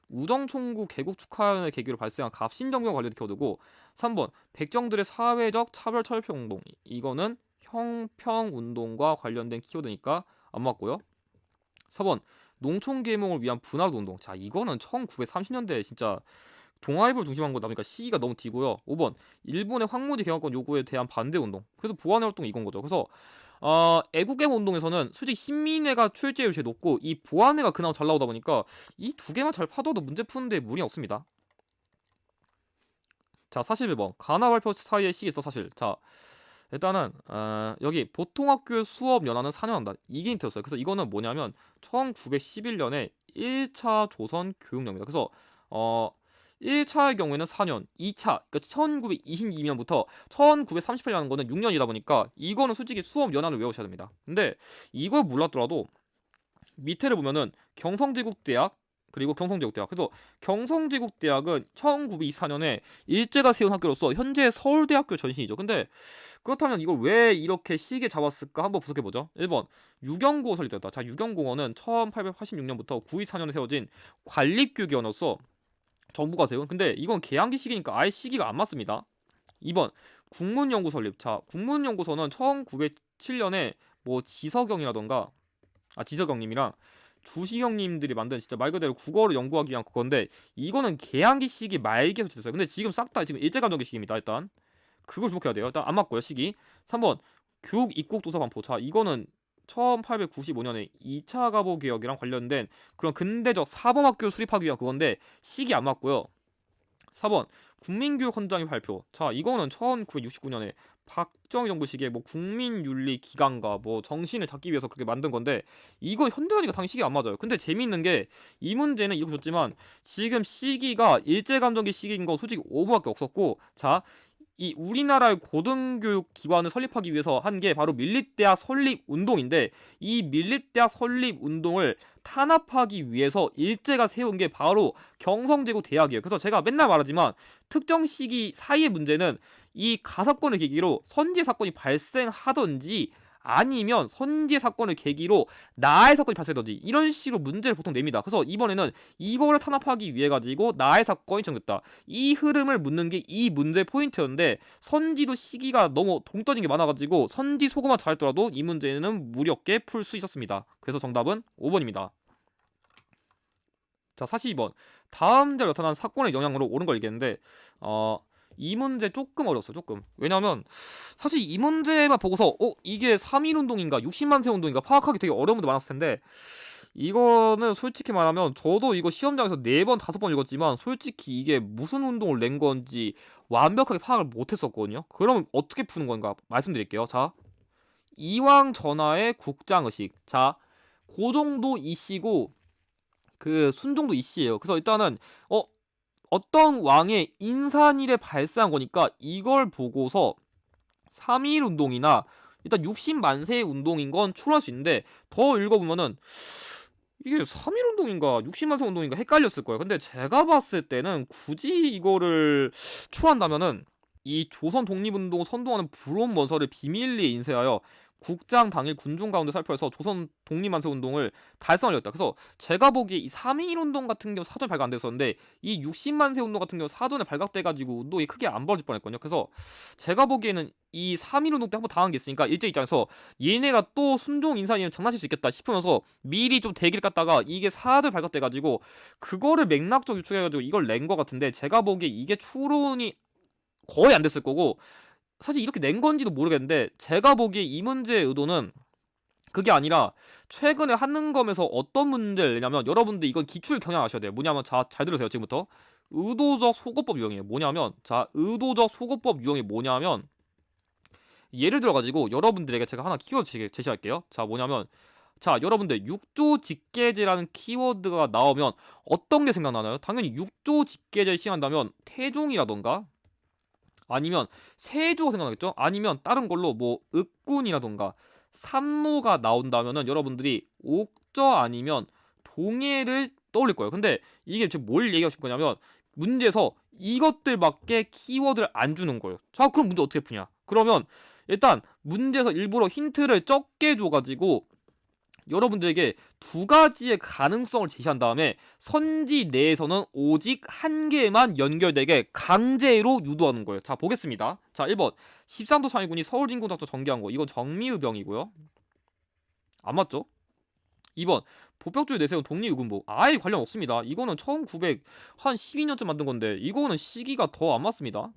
우정총국 개국 축하연을 계기로 발생한 갑신정변과 관련된 키워드고 3번 백정들의 사회적 차별 철폐 운동. 이거는 형평운동과 관련된 키워드니까 안 맞고요. 4번 농촌 계몽을 위한 분화운동. 자, 이거는 1930년대 진짜 동아일보를 중심한 거다 보니까 시기가 너무 뒤고요. 5번 일본의 황무지 경영권 요구에 대한 반대 운동. 그래서 보완의 활동이 이건 거죠. 그래서 애국개몽 운동에서는 솔직히 신민회가 출제율이 제일 높고 이 보안회가 그나마 잘 나오다 보니까 이 두 개만 잘 파둬도 문제 푸는데 무리 없습니다. 자, 41번 가나 발표 사이의 시기 있어 사실. 자, 일단은 여기 보통 학교의 수업 연한은 4년 한다. 이게 힌트였어요. 그래서 이거는 뭐냐면 1911년에 1차 조선 교육령입니다. 그래서 어 1차의 경우에는 4년, 2차 그러니까 1922년부터 1938년 하는 거는 6년이다 보니까 이거는 솔직히 수업 연한을 외우셔야 됩니다. 근데 이걸 몰랐더라도 밑에를 보면은 경성제국대학 그리고 경성제국대학. 그래서 경성제국대학은 1924년에 일제가 세운 학교로서 현재 서울대학교 전신이죠. 근데 그렇다면 이걸 왜 이렇게 시기에 잡았을까 한번 분석해보죠. 1번 유경고 설립됐다. 자, 유경고는 1886년부터 924년에 세워진 관립교육원으로서 정부가 세운. 근데 이건 개항기 시기니까 아예 시기가 안 맞습니다. 2번 국문연구 설립. 자, 국문연구소는 1907년에 뭐 지석영님이랑 주시경님들이 만든 진짜 말 그대로 국어를 연구하기 위한 그건데 이거는 개항기 시기 말기에 설치됐어요. 근데 지금 싹 다 지금 일제감정기 시기입니다. 일단 그걸 주목해야 돼요. 일단 안 맞고요. 시기. 3번 교육 입국 도서 반포. 자, 이거는 1895년에 2차 가보 개혁이랑 관련된 그런 근대적 사범학교 수립하기 위한 그건데 시기 안 맞고요. 4번 국민교육헌장의 발표. 자, 이거는 1969년에 박정희 정부 시기에 뭐 국민윤리 기강과 뭐 정신을 잡기 위해서 그렇게 만든 건데 이거 현대화니까 당시 시기 안 맞아요. 근데 재미있는 게 이 문제는 이렇게 줬지만 지금 시기가 일제감정기 시기인 거 솔직히 5분밖에 없었고, 자, 이 우리나라의 고등교육 기관을 설립하기 위해서 한 게 바로 밀립대학 설립 운동인데 이 밀립대학 설립 운동을 탄압하기 위해서 일제가 세운 게 바로 경성제국 대학이에요. 그래서 제가 맨날 말하지만 특정 시기 사이의 문제는 이 가사건을 계기로 선제 사건이 발생하던지 아니면 선제 사건을 계기로 나의 사건이 발생하던지 이런 식으로 문제를 보통 냅니다. 그래서 이번에는 이거를 탄압하기 위해 가지고 나의 사건이 정됐다. 이 흐름을 묻는 게 이 문제의 포인트였는데 선지도 시기가 너무 동떨어진 게 많아가지고 선지 소거만 잘했더라도 이 문제는 무렵게 풀 수 있었습니다. 그래서 정답은 5번입니다. 자, 42번. 다음 절 나타난 사건의 영향으로 옳은 걸 얘기했는데 이 문제 조금 어려웠어요. 조금. 왜냐면 사실 이 문제만 보고서 이게 3.1운동인가 60만 세 운동인가 파악하기 되게 어려운 문제 많았을 텐데 이거는 솔직히 말하면 저도 이거 시험장에서 4번 5번 읽었지만 솔직히 이게 무슨 운동을 낸 건지 완벽하게 파악을 못했었거든요. 그럼 어떻게 푸는 건가 말씀드릴게요. 자, 이왕 전하의 국장의식. 자, 그 정도 이씨고 그 순종도 이씨예요. 그래서 일단은 어떤 왕의 인산일에 발생한 거니까 이걸 보고서 3.1 운동이나 일단 60만세 운동인 건 추론할 수 있는데 더 읽어보면은 이게 3.1 운동인가 60만세 운동인가 헷갈렸을 거예요. 근데 제가 봤을 때는 굳이 이거를 추론한다면은 이 조선 독립운동 선동하는 불온 문서를 비밀리에 인쇄하여 국장 당일 군중 가운데 살펴서 조선 독립만세 운동을 달성하려했다. 그래서 제가 보기에 이 3.1 운동 같은 경우 사전에 발각 안 됐었는데 이 60만세 운동 같은 경우 사전에 발각돼가지고 운동이 크게 안 벌어질 뻔했거든요. 그래서 제가 보기에는 이 3.1 운동 때 한번 당한 게 있으니까 일제 입장에서 얘네가 또 순종 인사이면 장난칠 수 있겠다 싶으면서 미리 좀 대기를 깠다가 이게 사전에 발각돼가지고 그거를 맥락적으로 유추해가지고 이걸 낸 것 같은데 제가 보기에 이게 추론이 거의 안 됐을 거고 사실 이렇게 낸 건지도 모르겠는데 제가 보기에 이 문제의 의도는 그게 아니라 최근에 한능검에서 어떤 문제를 내냐면 여러분들 이건 기출 경향 아셔야 돼요. 뭐냐면 잘 들으세요. 지금부터 의도적 소거법 유형이에요. 뭐냐면 의도적 소거법 유형이 뭐냐면 예를 들어가지고 여러분들에게 제가 하나 키워드 제시할게요. 뭐냐면 여러분들 6조 직계제라는 키워드가 나오면 어떤 게 생각나나요? 당연히 6조 직계제를 시행한다면 태종이라던가 아니면 세조가 생각나겠죠? 아니면 다른 걸로 뭐 읍군이라던가 삼노가 나온다면은 여러분들이 옥저 아니면 동해를 떠올릴 거예요. 근데 이게 지금 뭘 얘기하고 싶은 거냐면 문제에서 이것들밖에 키워드를 안 주는 거예요. 자, 그럼 문제 어떻게 푸냐? 그러면 일단 문제에서 일부러 힌트를 적게 줘가지고 여러분들에게 두 가지의 가능성을 제시한 다음에 선지 내에서는 오직 한 개만 연결되게 강제로 유도하는 거예요. 자, 보겠습니다. 자, 1번 13도 창의군이 서울진군작전 전개한 거. 이건 정미의병이고요. 안 맞죠? 2번 보벽주에 내세운 독립의군부. 아예 관련 없습니다. 이거는 1900 한 12년쯤 만든 건데 이거는 시기가 더 안 맞습니다.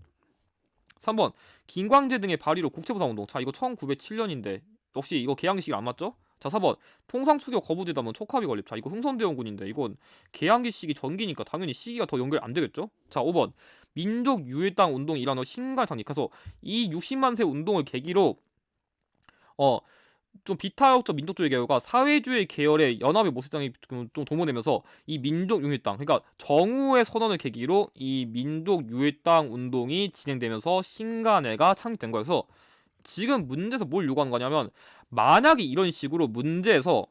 3번 김광재 등의 발의로 국제보상운동. 자, 이거 1907년인데 역시 이거 개항 시기 안 맞죠? 자, 4번 통상수교 거부지다면 촉합이 걸림. 자, 이거 흥선대원군인데 이건 개항기 시기 전기니까 당연히 시기가 더 연결이 안 되겠죠. 자, 5번 민족 유일당 운동이 일환으로 신갈 창립해서 이 60만 세 운동을 계기로 어 좀 비타역적 민족주의 계열과 사회주의 계열의 연합의 모색장이 좀 동원되면서 이 민족 유일당, 그러니까 정우의 선언을 계기로 이 민족 유일당 운동이 진행되면서 신간회가 창립된 거여서 지금 문제에서 뭘 요구하는 거냐면, 만약에 이런 식으로 문제에서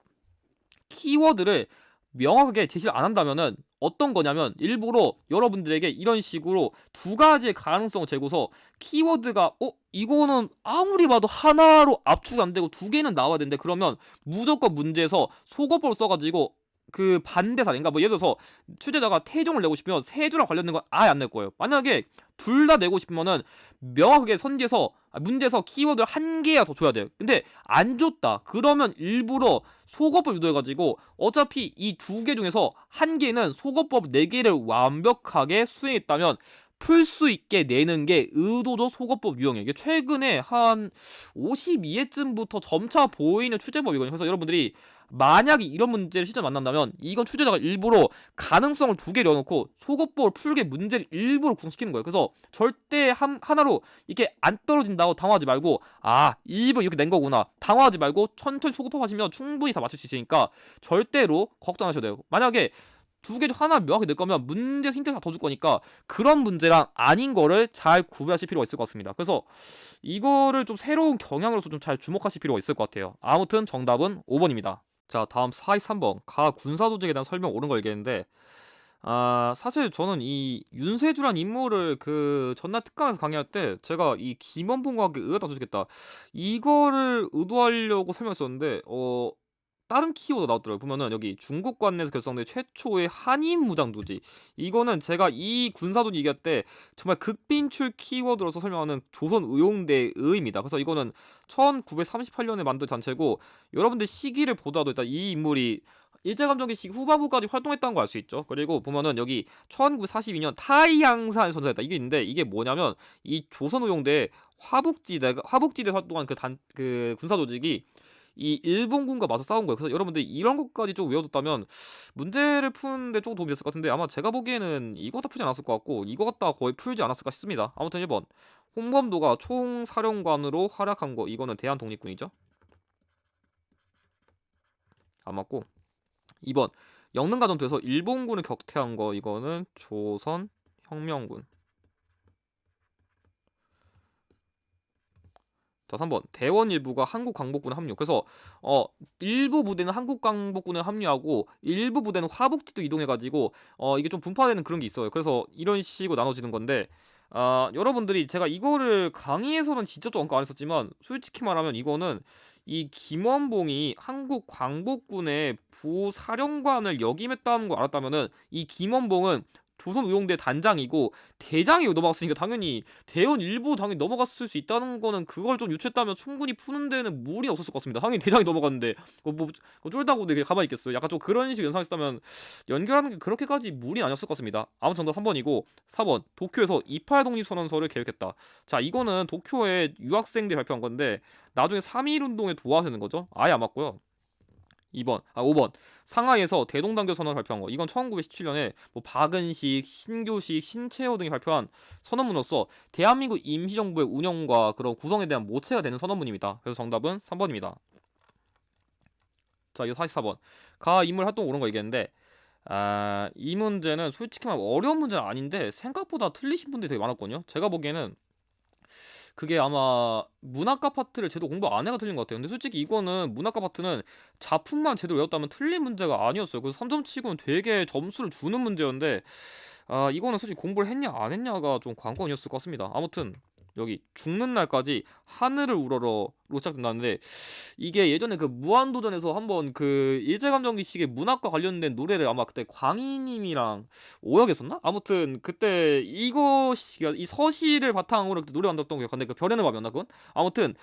키워드를 명확하게 제시를 안 한다면은 어떤 거냐면, 일부러 여러분들에게 이런 식으로 두 가지의 가능성을 재고서 키워드가 이거는 아무리 봐도 하나로 압축이 안 되고 두 개는 나와야 되는데, 그러면 무조건 문제에서 속어법을 써가지고 그 반대 사례, 그러니까 뭐 예를 들어서 취재자가 태종을 내고 싶으면 세조랑 관련된 건 아예 안 낼 거예요. 만약에 둘 다 내고 싶으면은 명확하게 선지에서 문제에서 키워드를 한 개야 더 줘야 돼요. 근데 안 줬다 그러면 일부러 속어법 유도해가지고 어차피 이 두 개 중에서 한 개는 속어법 네 개를 완벽하게 수행했다면 풀 수 있게 내는 게 의도적 속어법 유형이에요. 이게 최근에 한 52회쯤부터 점차 보이는 출제법이거든요. 그래서 여러분들이 만약에 이런 문제를 실제 만난다면 이건 출제자가 일부러 가능성을 두 개 넣어놓고 속어법을 풀게 문제를 일부러 구성시키는 거예요. 그래서 절대 하나로 이렇게 안 떨어진다고 당황하지 말고, 일부러 이렇게 낸 거구나 당황하지 말고 천천히 속어법 하시면 충분히 다 맞출 수 있으니까 절대로 걱정하셔도 돼요. 만약에 두 개 중 하나 명확히 낼 거면 문제 힌트를 다 더 줄 거니까 그런 문제랑 아닌 거를 잘 구별하실 필요가 있을 것 같습니다. 그래서 이거를 좀 새로운 경향으로서 좀 잘 주목하실 필요가 있을 것 같아요. 아무튼 정답은 5번입니다. 자, 다음 43번 가 군사조직에 대한 설명 옳은 거 얘기했는데, 사실 저는 이 윤세주란 인물을 그 전날 특강에서 강의할 때 제가 이 김원봉과 의하다 조직했다 이거를 의도하려고 설명했었는데, 다른 키워드 나왔더라고요. 보면은 여기 중국 관내에서 결성된 최초의 한인 무장조직, 이거는 제가 이 군사조직 얘기할 때 정말 극빈출 키워드로서 설명하는 조선의용대의입니다. 그래서 이거는 1938년에 만든 단체고, 여러분들 시기를 보더라도 일단 이 인물이 일제감정기 시기 후반부까지 활동했다는 걸 알 수 있죠. 그리고 보면은 여기 1942년 타이양산에 선사했다 이게 있는데, 이게 뭐냐면 이 조선의용대 화북지대 활동한 그 군사 조직이 이 일본군과 맞서 싸운 거예요. 그래서 여러분들 이런 것까지 좀 외워뒀다면 문제를 푸는데 조금 도움이 됐을 것 같은데, 아마 제가 보기에는 이거 다 풀지 않았을 것 같고 이거 갖다 거의 풀지 않았을까 싶습니다. 아무튼 1번 홍범도가 총사령관으로 활약한 거, 이거는 대한독립군이죠. 안 맞고, 2번 영능가전투에서 일본군을 격퇴한 거, 이거는 조선혁명군. 자, 3번 대원 일부가 한국광복군에 합류. 그래서 일부 부대는 한국광복군에 합류하고 일부 부대는 화북지도 이동해가지고 이게 좀 분파되는 그런 게 있어요. 그래서 이런 식으로 나눠지는 건데, 여러분들이 제가 이거를 강의에서는 직접적 언급 안 했었지만 솔직히 말하면 이거는 이 김원봉이 한국광복군의 부사령관을 역임했다는 걸 알았다면은 이 김원봉은 조선의용대 단장이고 대장이 넘어갔으니까 당연히 대원 일부 당연히 넘어갔을 수 있다는 거는, 그걸 좀 유추했다면 충분히 푸는 데는 무리 없었을 것 같습니다. 당연히 대장이 넘어갔는데 뭐 쫄다고 되게 가만히 있겠어요. 약간 좀 그런 식으로 연상했다면 연결하는 게 그렇게까지 무리는 아니었을 것 같습니다. 아무튼 정답 3번이고, 4번 도쿄에서 28 독립선언서를 계획했다. 자, 이거는 도쿄의 유학생들이 발표한 건데 나중에 3.1 운동에 도와주는 거죠. 아예 안 맞고요. 5번 상하이에서 대동단결 선언을 발표한 거, 이건 1917년에 뭐 박은식, 신교식, 신채호 등이 발표한 선언문으로서 대한민국 임시정부의 운영과 그런 구성에 대한 모체가 되는 선언문입니다. 그래서 정답은 3번입니다. 자, 이거 44번 가 인물 활동 옳은 거 얘기했는데, 이 문제는 솔직히 말하면 어려운 문제는 아닌데 생각보다 틀리신 분들이 되게 많았거든요. 제가 보기에는 그게 아마 문학과 파트를 제대로 공부 안 해가 틀린 것 같아요. 근데 솔직히 이거는 문학과 파트는 작품만 제대로 외웠다면 틀린 문제가 아니었어요. 그래서 3점 치고는 되게 점수를 주는 문제였는데, 이거는 솔직히 공부를 했냐 안 했냐가 좀 관건이었을 것 같습니다. 아무튼 여기 죽는 날까지 하늘을 우러러로 시작된다는데, 이게 예전에 그 무한도전에서 한번 그 일제감정기 시기에 문학과 관련된 노래를 아마 그때 광희님이랑 오혁했었나? 아무튼 그때 이 서시를 바탕으로 그때 노래 만들었던 거 기억하는데, 그 별에는 밤이었나 그건? 아무튼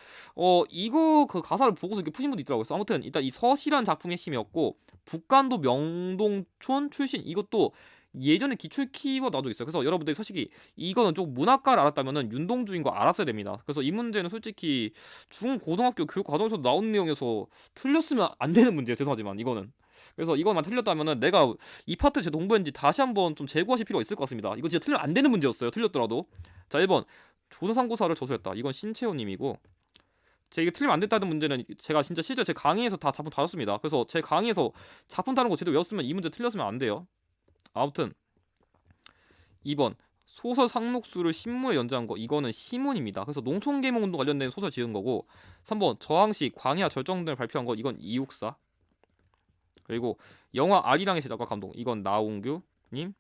이거 그 가사를 보고서 이렇게 푸신 분도 있더라고요. 그래서 아무튼 일단 이 서시라는 작품이 핵심이었고, 북간도 명동촌 출신, 이것도 예전에 기출 키워드 나도 있어요. 그래서 여러분들이 솔직히 이거는 좀 문학과를 알았다면은 윤동주인 거 알았어야 됩니다. 그래서 이 문제는 솔직히 중고등학교 교육 과정에서 나온 내용에서 틀렸으면 안 되는 문제예요. 죄송하지만 이거는. 그래서 이것만 틀렸다면은 내가 이 파트 제 공부했는지 다시 한번 좀 재고하실 필요가 있을 것 같습니다. 이거 진짜 틀리면 안 되는 문제였어요. 틀렸더라도. 자, 1번. 조선상고사를 저술했다. 이건 신채호님이고, 제가 이게 틀리면 안 됐다는 문제는 제가 진짜 실제 제 강의에서 다 작품 다뤘습니다. 그래서 제 강의에서 작품 다룬 거 제대로 외웠으면 이 문제 틀렸으면 안 돼요. 아무튼 2번. 소설 상록수를 신문에 연재한 거, 이거는 시문입니다. 그래서 농촌계몽운동 관련된 소설 지은 거고, 3번. 저항시 광야 절정등을 발표한 거, 이건 이육사. 그리고 영화 아리랑의 제작과 감독, 이건 나홍규님.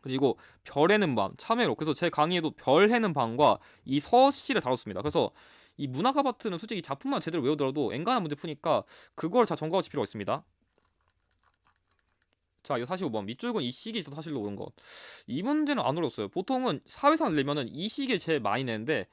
그리고 별 해는 밤 참외로. 그래서 제 강의에도 별 해는 밤과 이 서시를 다뤘습니다. 그래서 이 문학과 파트는 솔직히 작품만 제대로 외우더라도 엔간한 문제 푸니까 그걸 다 점검하실 필요가 있습니다. 자, 이거 45번. 밑줄근 이 시기 있어 사실로 오른 것. 이 문제는 안 어렵어요. 보통은 사회상을 내면은 이 시기에 제일 많이 내는데,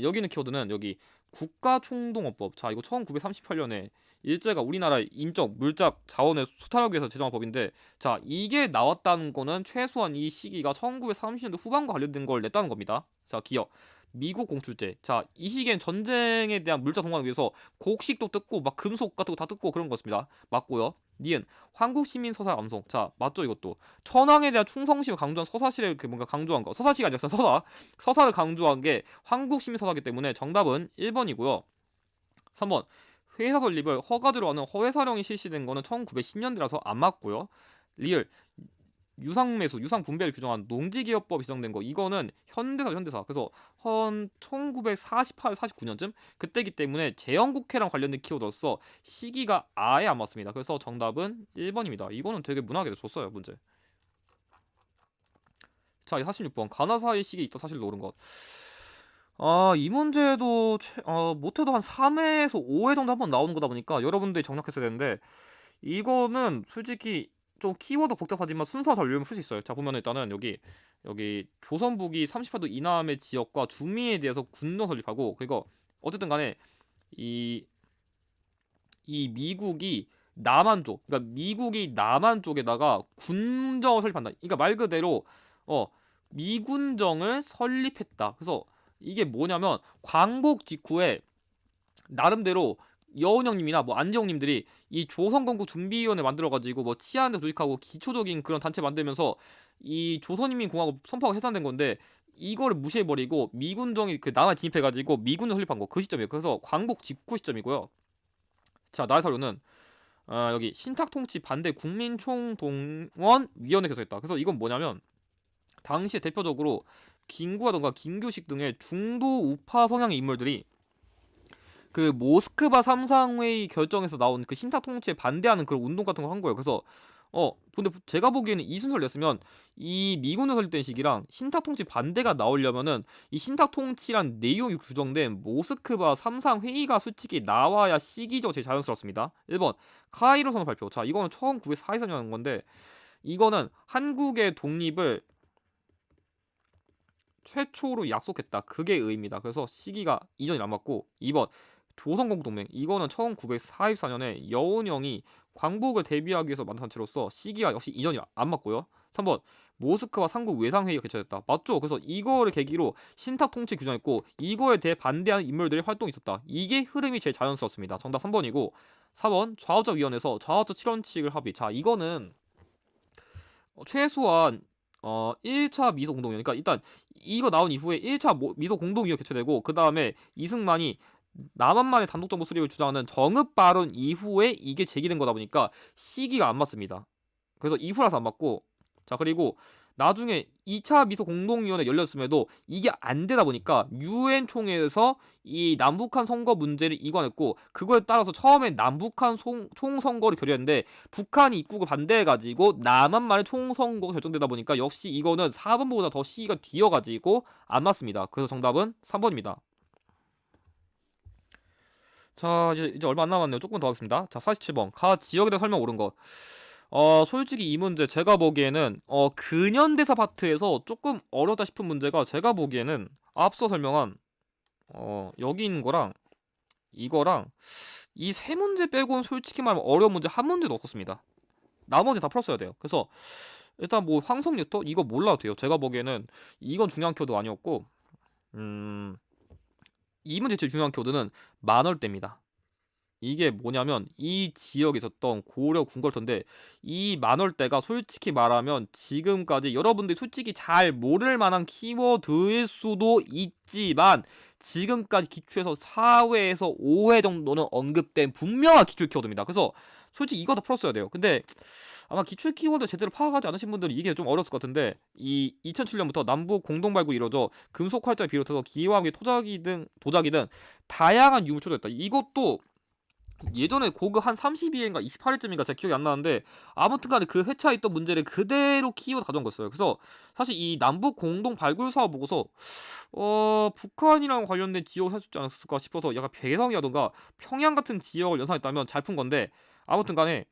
여기 있는 키워드는 여기 국가총동원법. 자, 이거 1938년에 일제가 우리나라의 인적, 물적 자원을 수탈하기 위해서 제정한 법인데, 자, 이게 나왔다는 거는 최소한 이 시기가 1930년대 후반과 관련된 걸 냈다는 겁니다. 자, 기억. 미국 공출제. 자, 이 시기엔 전쟁에 대한 물자 동원을 위해서 곡식도 뜯고 막 금속 같은 거 다 뜯고 그런 거였습니다. 맞고요. 니은 한국 시민 서사 암송. 자, 맞죠 이것도. 천황에 대한 충성심을 강조한 서사시를 뭔가 강조한 거. 서사시가 아니라 서사를 강조한 게 한국 시민 서사이기 때문에 정답은 1번이고요. 3번. 회사 설립을 허가제로 하는 허회사령이 실시된 거는 1910년대라서 안 맞고요. 리을 유상매수, 유상분배를 규정한 농지기업법이 제정된 거, 이거는 현대사. 그래서 1948, 49년쯤 그때기 때문에 재헌국회랑 관련된 키워드로서 시기가 아예 안 맞습니다. 그래서 정답은 1번입니다. 이거는 되게 문학에 줬어요 문제. 자, 46번. 가나사의 시기에 있다 사실로 옳은 것. 이 문제도 못해도 한 3회에서 5회 정도 한번 나오는 거다 보니까 여러분들이 정략했어야 되는데, 이거는 솔직히 좀 키워드 복잡하지만 순서 잘 외우면 풀 수 있어요. 자, 보면 일단은 여기 조선북이 38도 이남의 지역과 주민에 대해서 군정 설립하고, 그리고 어쨌든 간에 이 미국이 남한 쪽, 그러니까 미국이 남한 쪽에다가 군정을 설립한다. 그러니까 말 그대로 미군정을 설립했다. 그래서 이게 뭐냐면 광복 직후에 나름대로 여운 형님이나 뭐 안재 형님들이 이 조선건국 준비위원회 만들어가지고 뭐 치안대 조직하고 기초적인 그런 단체 만들면서 이 조선인민공화국 선포가 해산된 건데, 이거를 무시해버리고 미군정이 그 남한 진입해가지고 미군을 설립한 거, 그 시점이에요. 그래서 광복 직후 시점이고요. 자, 나의 사료는 여기 신탁통치 반대 국민총동원위원회 개설했다. 그래서 이건 뭐냐면 당시에 대표적으로 김구라던가 김규식 등의 중도 우파 성향의 인물들이 그 모스크바 삼상회의 결정에서 나온 그 신탁 통치에 반대하는 그런 운동 같은 걸 한 거예요. 그래서 근데 제가 보기에는 이 순서를 냈으면 이 미군에 설립된 시기랑 신탁 통치 반대가 나오려면은 이 신탁 통치란 내용이 규정된 모스크바 삼상회의가 솔직히 나와야 시기적으로 제일 자연스럽습니다. 1번 카이로 선언 발표. 자, 이거는 1944년에 한 건데, 이거는 한국의 독립을 최초로 약속했다. 그게 의미입니다. 그래서 시기가 이전이 안 맞고, 2번 조선건국동맹. 이거는 1944년에 여운형이 광복을 대비하기 위해서 만든 단체로서 시기가 역시 이전이 안 맞고요. 3번 모스크바 삼국 외상회의가 개최됐다. 맞죠? 그래서 이거를 계기로 신탁 통치 규정했고, 이거에 대해 반대하는 인물들의 활동이 있었다. 이게 흐름이 제일 자연스럽습니다. 정답 3번이고, 4번 좌우적 위원회에서 좌우적 7원칙을 합의. 자, 이거는 최소한 1차 미소 공동위원, 그러니까 일단 이거 나온 이후에 1차 미소 공동위원 개최되고, 그 다음에 이승만이 남한만의 단독 정부 수립을 주장하는 정읍 발언 이후에 이게 제기된 거다 보니까 시기가 안 맞습니다. 그래서 이후라서 안 맞고, 자, 그리고 나중에 2차 미소 공동위원회 열렸음에도 이게 안 되다 보니까 유엔 총회에서 이 남북한 선거 문제를 이관했고, 그거에 따라서 처음에 남북한 총선거를 결의했는데 북한이 입국을 반대해가지고 남한만의 총선거가 결정되다 보니까 역시 이거는 4번보다 더 시기가 뒤어가지고 안 맞습니다. 그래서 정답은 3번입니다. 자, 이제 얼마 안 남았네요. 조금 더 하겠습니다. 자, 47번. 가 지역에 대한 설명 옳은 것. 솔직히 이 문제 제가 보기에는 근현대사 파트에서 조금 어렵다 싶은 문제가, 제가 보기에는 앞서 설명한 여기 있는 거랑 이거랑 이 세 문제 빼고는 솔직히 말하면 어려운 문제 한 문제도 없었습니다. 나머지 다 풀었어야 돼요. 그래서 일단 뭐 황석유토 이거 몰라도 돼요. 제가 보기에는 이건 중요한 키워드가 아니었고, 음, 이 문제 제일 중요한 키워드는 만월대입니다. 이게 뭐냐면 이 지역에 있었던 고려 궁궐터인데, 이 만월대가 솔직히 말하면 지금까지 여러분들이 솔직히 잘 모를 만한 키워드일 수도 있지만, 지금까지 기출에서 4회에서 5회 정도는 언급된 분명한 기출 키워드입니다. 그래서 솔직히 이거 다 풀었어야 돼요. 근데 아마 기출 키워드 제대로 파악하지 않으신 분들은 이게 좀 어려웠을 것 같은데, 이 2007년부터 남북 공동 발굴이 이루어져 금속 활자를 비롯해서 기와 함께 도자기 등 다양한 유물 초도했다. 이것도 예전에 고그 한 32회인가 28회쯤인가 제가 기억이 안 나는데, 아무튼간에 그 회차에 있던 문제를 그대로 키워드 가져온 거였어요. 그래서 사실 이 남북 공동 발굴 사업 보고서 북한이랑 관련된 지역을 할 수 있지 않았을까 싶어서 약간 배성이라던가 평양 같은 지역을 연상했다면 잘 푼 건데, 아무튼간에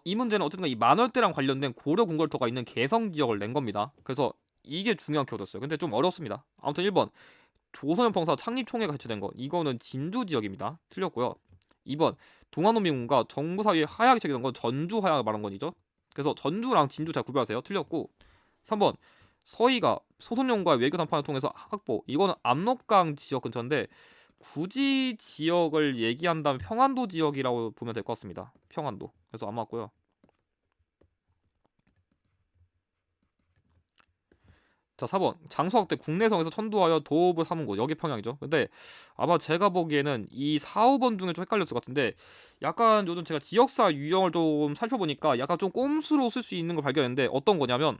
이 문제는 어쨌든 이 만월대랑 관련된 고려 궁궐터가 있는 개성 지역을 낸 겁니다. 그래서 이게 중요한 키워드였어요. 근데 좀 어렵습니다. 아무튼 1번 조선현 평사 창립총회가 개최된 거, 이거는 진주 지역입니다. 틀렸고요. 2번 동아노민군과 정부 사이에 하약이 체결된 건 전주 하약을 말한 건이죠. 그래서 전주랑 진주 잘 구별하세요. 틀렸고, 3번 서희가 소선영과 외교 담판을 통해서 확보, 이거는 압록강 지역 근처인데 굳이 지역을 얘기한다면 평안도 지역이라고 보면 될 것 같습니다. 평안도. 그래서 안 맞고요. 자, 4번 장수학대 국내성에서 천도하여 도읍을 삼은 곳, 여기 평양이죠. 근데 아마 제가 보기에는 이 4, 5번 중에 좀 헷갈렸을 것 같은데, 약간 요즘 제가 지역사 유형을 좀 살펴보니까 약간 좀 꼼수로 쓸 수 있는 걸 발견했는데, 어떤 거냐면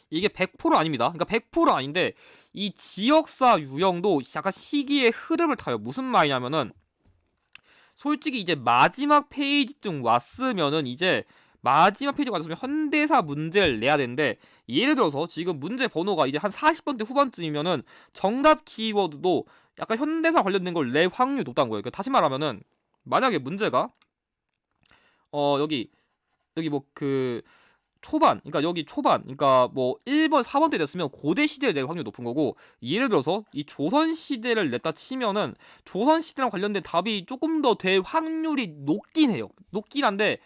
이게 100% 아닙니다. 그러니까 100% 아닌데 이 지역사 유형도 약간 시기의 흐름을 타요. 무슨 말이냐면은, 솔직히 이제 마지막 페이지쯤 왔으면은 이제 마지막 페이지가 왔으면 현대사 문제를 내야 되는데, 예를 들어서 지금 문제 번호가 이제 한 40번대 후반쯤이면은 정답 키워드도 약간 현대사 관련된 걸 낼 확률이 높다는 거예요. 그러니까 다시 말하면은, 만약에 문제가 여기 뭐 그 초반, 그러니까 여기 초반, 그러니까 뭐 1번, 4번 때 됐으면 고대 시대를 낼 확률이 높은 거고, 예를 들어서 이 조선 시대를 냈다 치면은 조선 시대랑 관련된 답이 조금 더 될 확률이 높긴 해요. 높긴 한데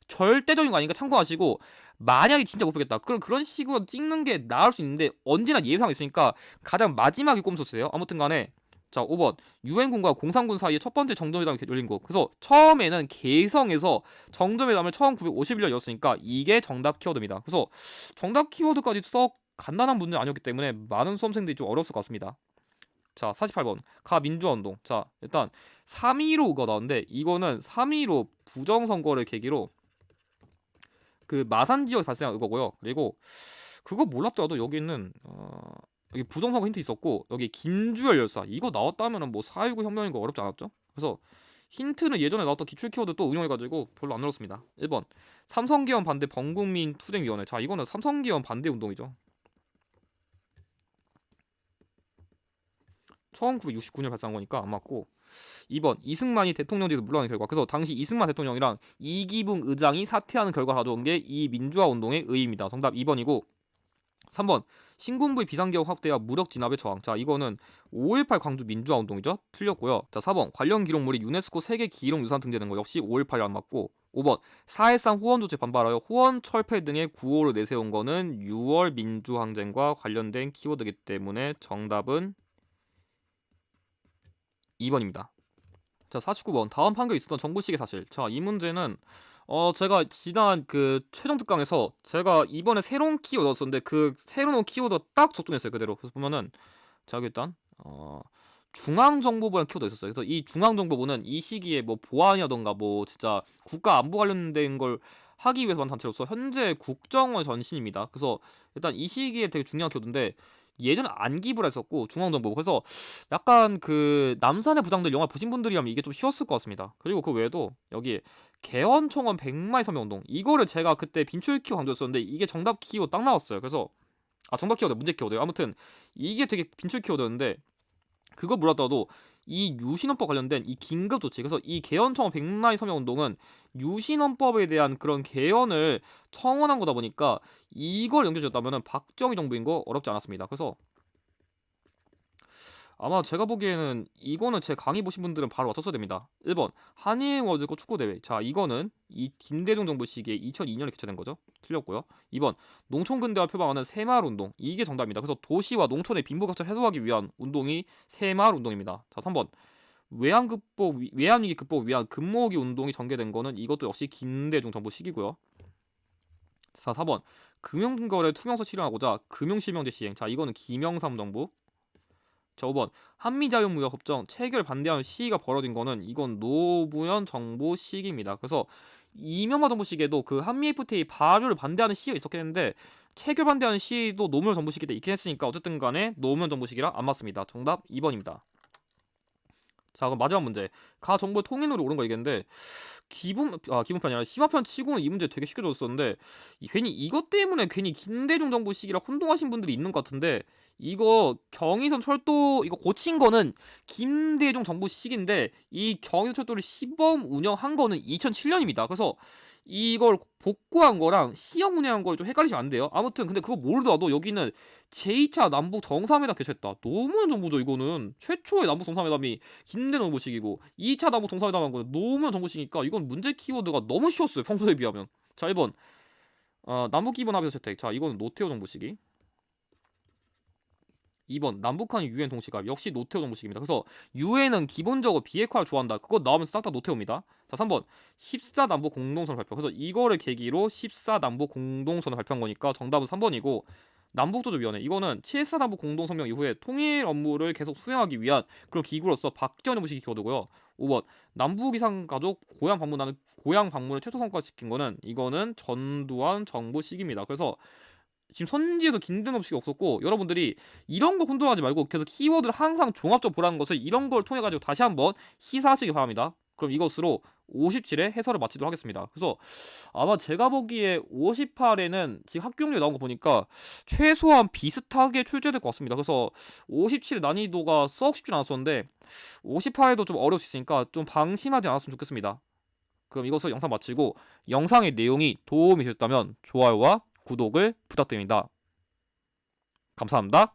절대적인 거 아니니까 참고하시고, 만약에 진짜 못 보겠다, 그럼 그런 식으로 찍는 게 나을 수 있는데 언제나 예상이 있으니까 가장 마지막에 꼼수 쓰세요. 아무튼간에, 자, 5번 유엔군과 공산군 사이에 첫 번째 정전회담이 열린 곳. 그래서 처음에는 개성에서 정전회담을 1951년 열었으니까 이게 정답 키워드입니다. 그래서 정답 키워드까지 썩 간단한 문제는 아니었기 때문에 많은 수험생들이 좀 어려웠을 것 같습니다. 자, 48번 가 민주화운동. 자, 일단 3.15가 나왔는데, 이거는 3.15 부정선거를 계기로 그 마산 지역에 발생한 거고요. 그리고 그거 몰랐더라도 여기는 여기 부정선거 힌트 있었고, 여기 김주열 열사 이거 나왔다면은 뭐 4.19 혁명인 거 어렵지 않았죠? 그래서 힌트는 예전에 나왔던 기출 키워드 또 응용해가지고 별로 안 어렵습니다. 1번 삼성계엄 반대 범국민 투쟁위원회. 자, 이거는 삼성계엄 반대 운동이죠. 1969년 발생한 거니까 안 맞고, 2번 이승만이 대통령직에서 물러나는 결과. 그래서 당시 이승만 대통령이랑 이기붕 의장이 사퇴하는 결과 가져온 게 이 민주화 운동의 의의입니다. 정답 2번이고, 3번 신군부의 비상계엄 확대와 무력 진압의 저항. 자, 이거는 5.18 광주 민주화 운동이죠. 틀렸고요. 자, 4번 관련 기록물이 유네스코 세계 기록유산 등재된 거, 역시 5.18이 안 맞고, 5번 4.13 호원 조치에 반발하여 호원 철폐 등의 구호를 내세운 거는 6월 민주항쟁과 관련된 키워드이기 때문에 정답은 2번입니다. 자, 49번 다음 판결에 있었던 정부식의 사실. 자, 이 문제는 제가 지난 그 최종 특강에서 제가 이번에 새로운 키워드 넣었었는데 그 새로운 키워드 딱 적중했어요, 그대로. 그래서 보면은, 자, 여기 일단 중앙정보부라는 키워드가 있었어요. 그래서 이 중앙정보부는 이 시기에 뭐 보안이라던가 뭐 진짜 국가 안보 관련된 걸 하기 위해서 만든 단체로서 현재 국정원 전신입니다. 그래서 일단 이 시기에 되게 중요한 키워드인데, 예전에 안기부라 했었고 중앙정보부. 그래서 약간 그 남산의 부장들 영화 보신 분들이라면 이게 좀 쉬웠을 것 같습니다. 그리고 그 외에도 여기 개헌청원 100마일 서명운동, 이거를 제가 그때 빈출 키워 강조했었는데 이게 정답 키워 딱 나왔어요. 그래서 정답 키워드 문제 키워드, 아무튼 이게 되게 빈출 키워드였는데, 그거 몰랐더라도 이 유신헌법 관련된 이 긴급조치, 그래서 이 개헌청원 100마일 서명운동은 유신헌법에 대한 그런 개헌을 청원한 거다 보니까 이걸 연결해줬다면 박정희 정부인 거 어렵지 않았습니다. 그래서 아마 제가 보기에는 이거는 제 강의 보신 분들은 바로 맞췄어야 됩니다. 1번 한일 월드컵 축구대회. 자, 이거는 이 김대중 정부 시기에 2002년에 개최된 거죠. 틀렸고요. 2번 농촌 근대화 표방하는 새마을 운동. 이게 정답입니다. 그래서 도시와 농촌의 빈부격차를 해소하기 위한 운동이 새마을 운동입니다. 자, 3번 외환위기 극복 위한 금모으기 운동이 전개된 거는 이것도 역시 김대중 정부 시기고요. 자, 4번 금융거래 투명성 실현하고자 금융실명제 시행. 자, 이거는 김영삼 정부. 자, 5번 한미자유무역협정 체결 반대하는 시위가 벌어진 거는 이건 노무현 정부 시기입니다. 그래서 이명박 정부 시기에도 그 한미 FTA 발효를 반대하는 시위가 있었겠는데 체결 반대하는 시위도 노무현 정부 시기 때 있긴 했으니까 어쨌든 간에 노무현 정부 시기라 안 맞습니다. 정답 2번입니다. 자, 그럼 마지막 문제. 가 정부의 통일률이 오른 거 얘기했는데 기본편이 아니라 심화편 치고는 이 문제 되게 쉽게 줬었는데 괜히 이것 때문에 괜히 김대중 정부 시기라 혼동하신 분들이 있는 것 같은데 이거 경의선 철도 이거 고친 거는 김대중 정부 시기인데 이 경의선 철도를 시범 운영한 거는 2007년입니다. 그래서 이걸 복구한 거랑 시험 운영한 걸 좀 헷갈리시면 안 돼요. 아무튼 근데 그거 모르더라도 여기는 제2차 남북 정상회담 개최했다. 노무현 정부죠. 이거는 최초의 남북 정상회담이 김대중 정부 시기고 2차 남북 정상회담 한 거는 노무현 정부 시기니까 이건 문제 키워드가 너무 쉬웠어요. 평소에 비하면. 자, 1번 남북 기본 합의서 채택. 자, 이거는 노태우 정부 시기. 2번 남북한 유엔 동시가 역시 노태우 정부 시기입니다. 그래서 유엔은 기본적으로 비핵화를 좋아한다. 그거 나오면 싹 다 노태우입니다. 자, 3번 14남북 공동선 발표. 그래서 이거를 계기로 14남북 공동선을 발표한 거니까 정답은 3번이고 남북조조위원회 이거는 7.4남북 공동성명 이후에 통일 업무를 계속 수행하기 위한 그런 기구로서 박지원 정부 시기 키워드고요. 5번 남북 이상 가족 고향 방문을 최소 성과시킨 거는 이거는 전두환 정부 시기입니다. 그래서 지금 선지에도 김대중 시기 없었고 여러분들이 이런 거 혼동하지 말고 계속 키워드를 항상 종합적으로 보라는 것을 이런 걸 통해 가지고 다시 한번 시사하시기 바랍니다. 그럼 이것으로 57회 해설을 마치도록 하겠습니다. 그래서 아마 제가 보기에 58에는 지금 합격률이 나온 거 보니까 최소한 비슷하게 출제될 것 같습니다. 그래서 57의 난이도가 썩 쉽진 않았었는데 58에도 좀 어려울 수 있으니까 좀 방심하지 않았으면 좋겠습니다. 그럼 이것을 영상 마치고 영상의 내용이 도움이 되셨다면 좋아요와 구독을 부탁드립니다. 감사합니다.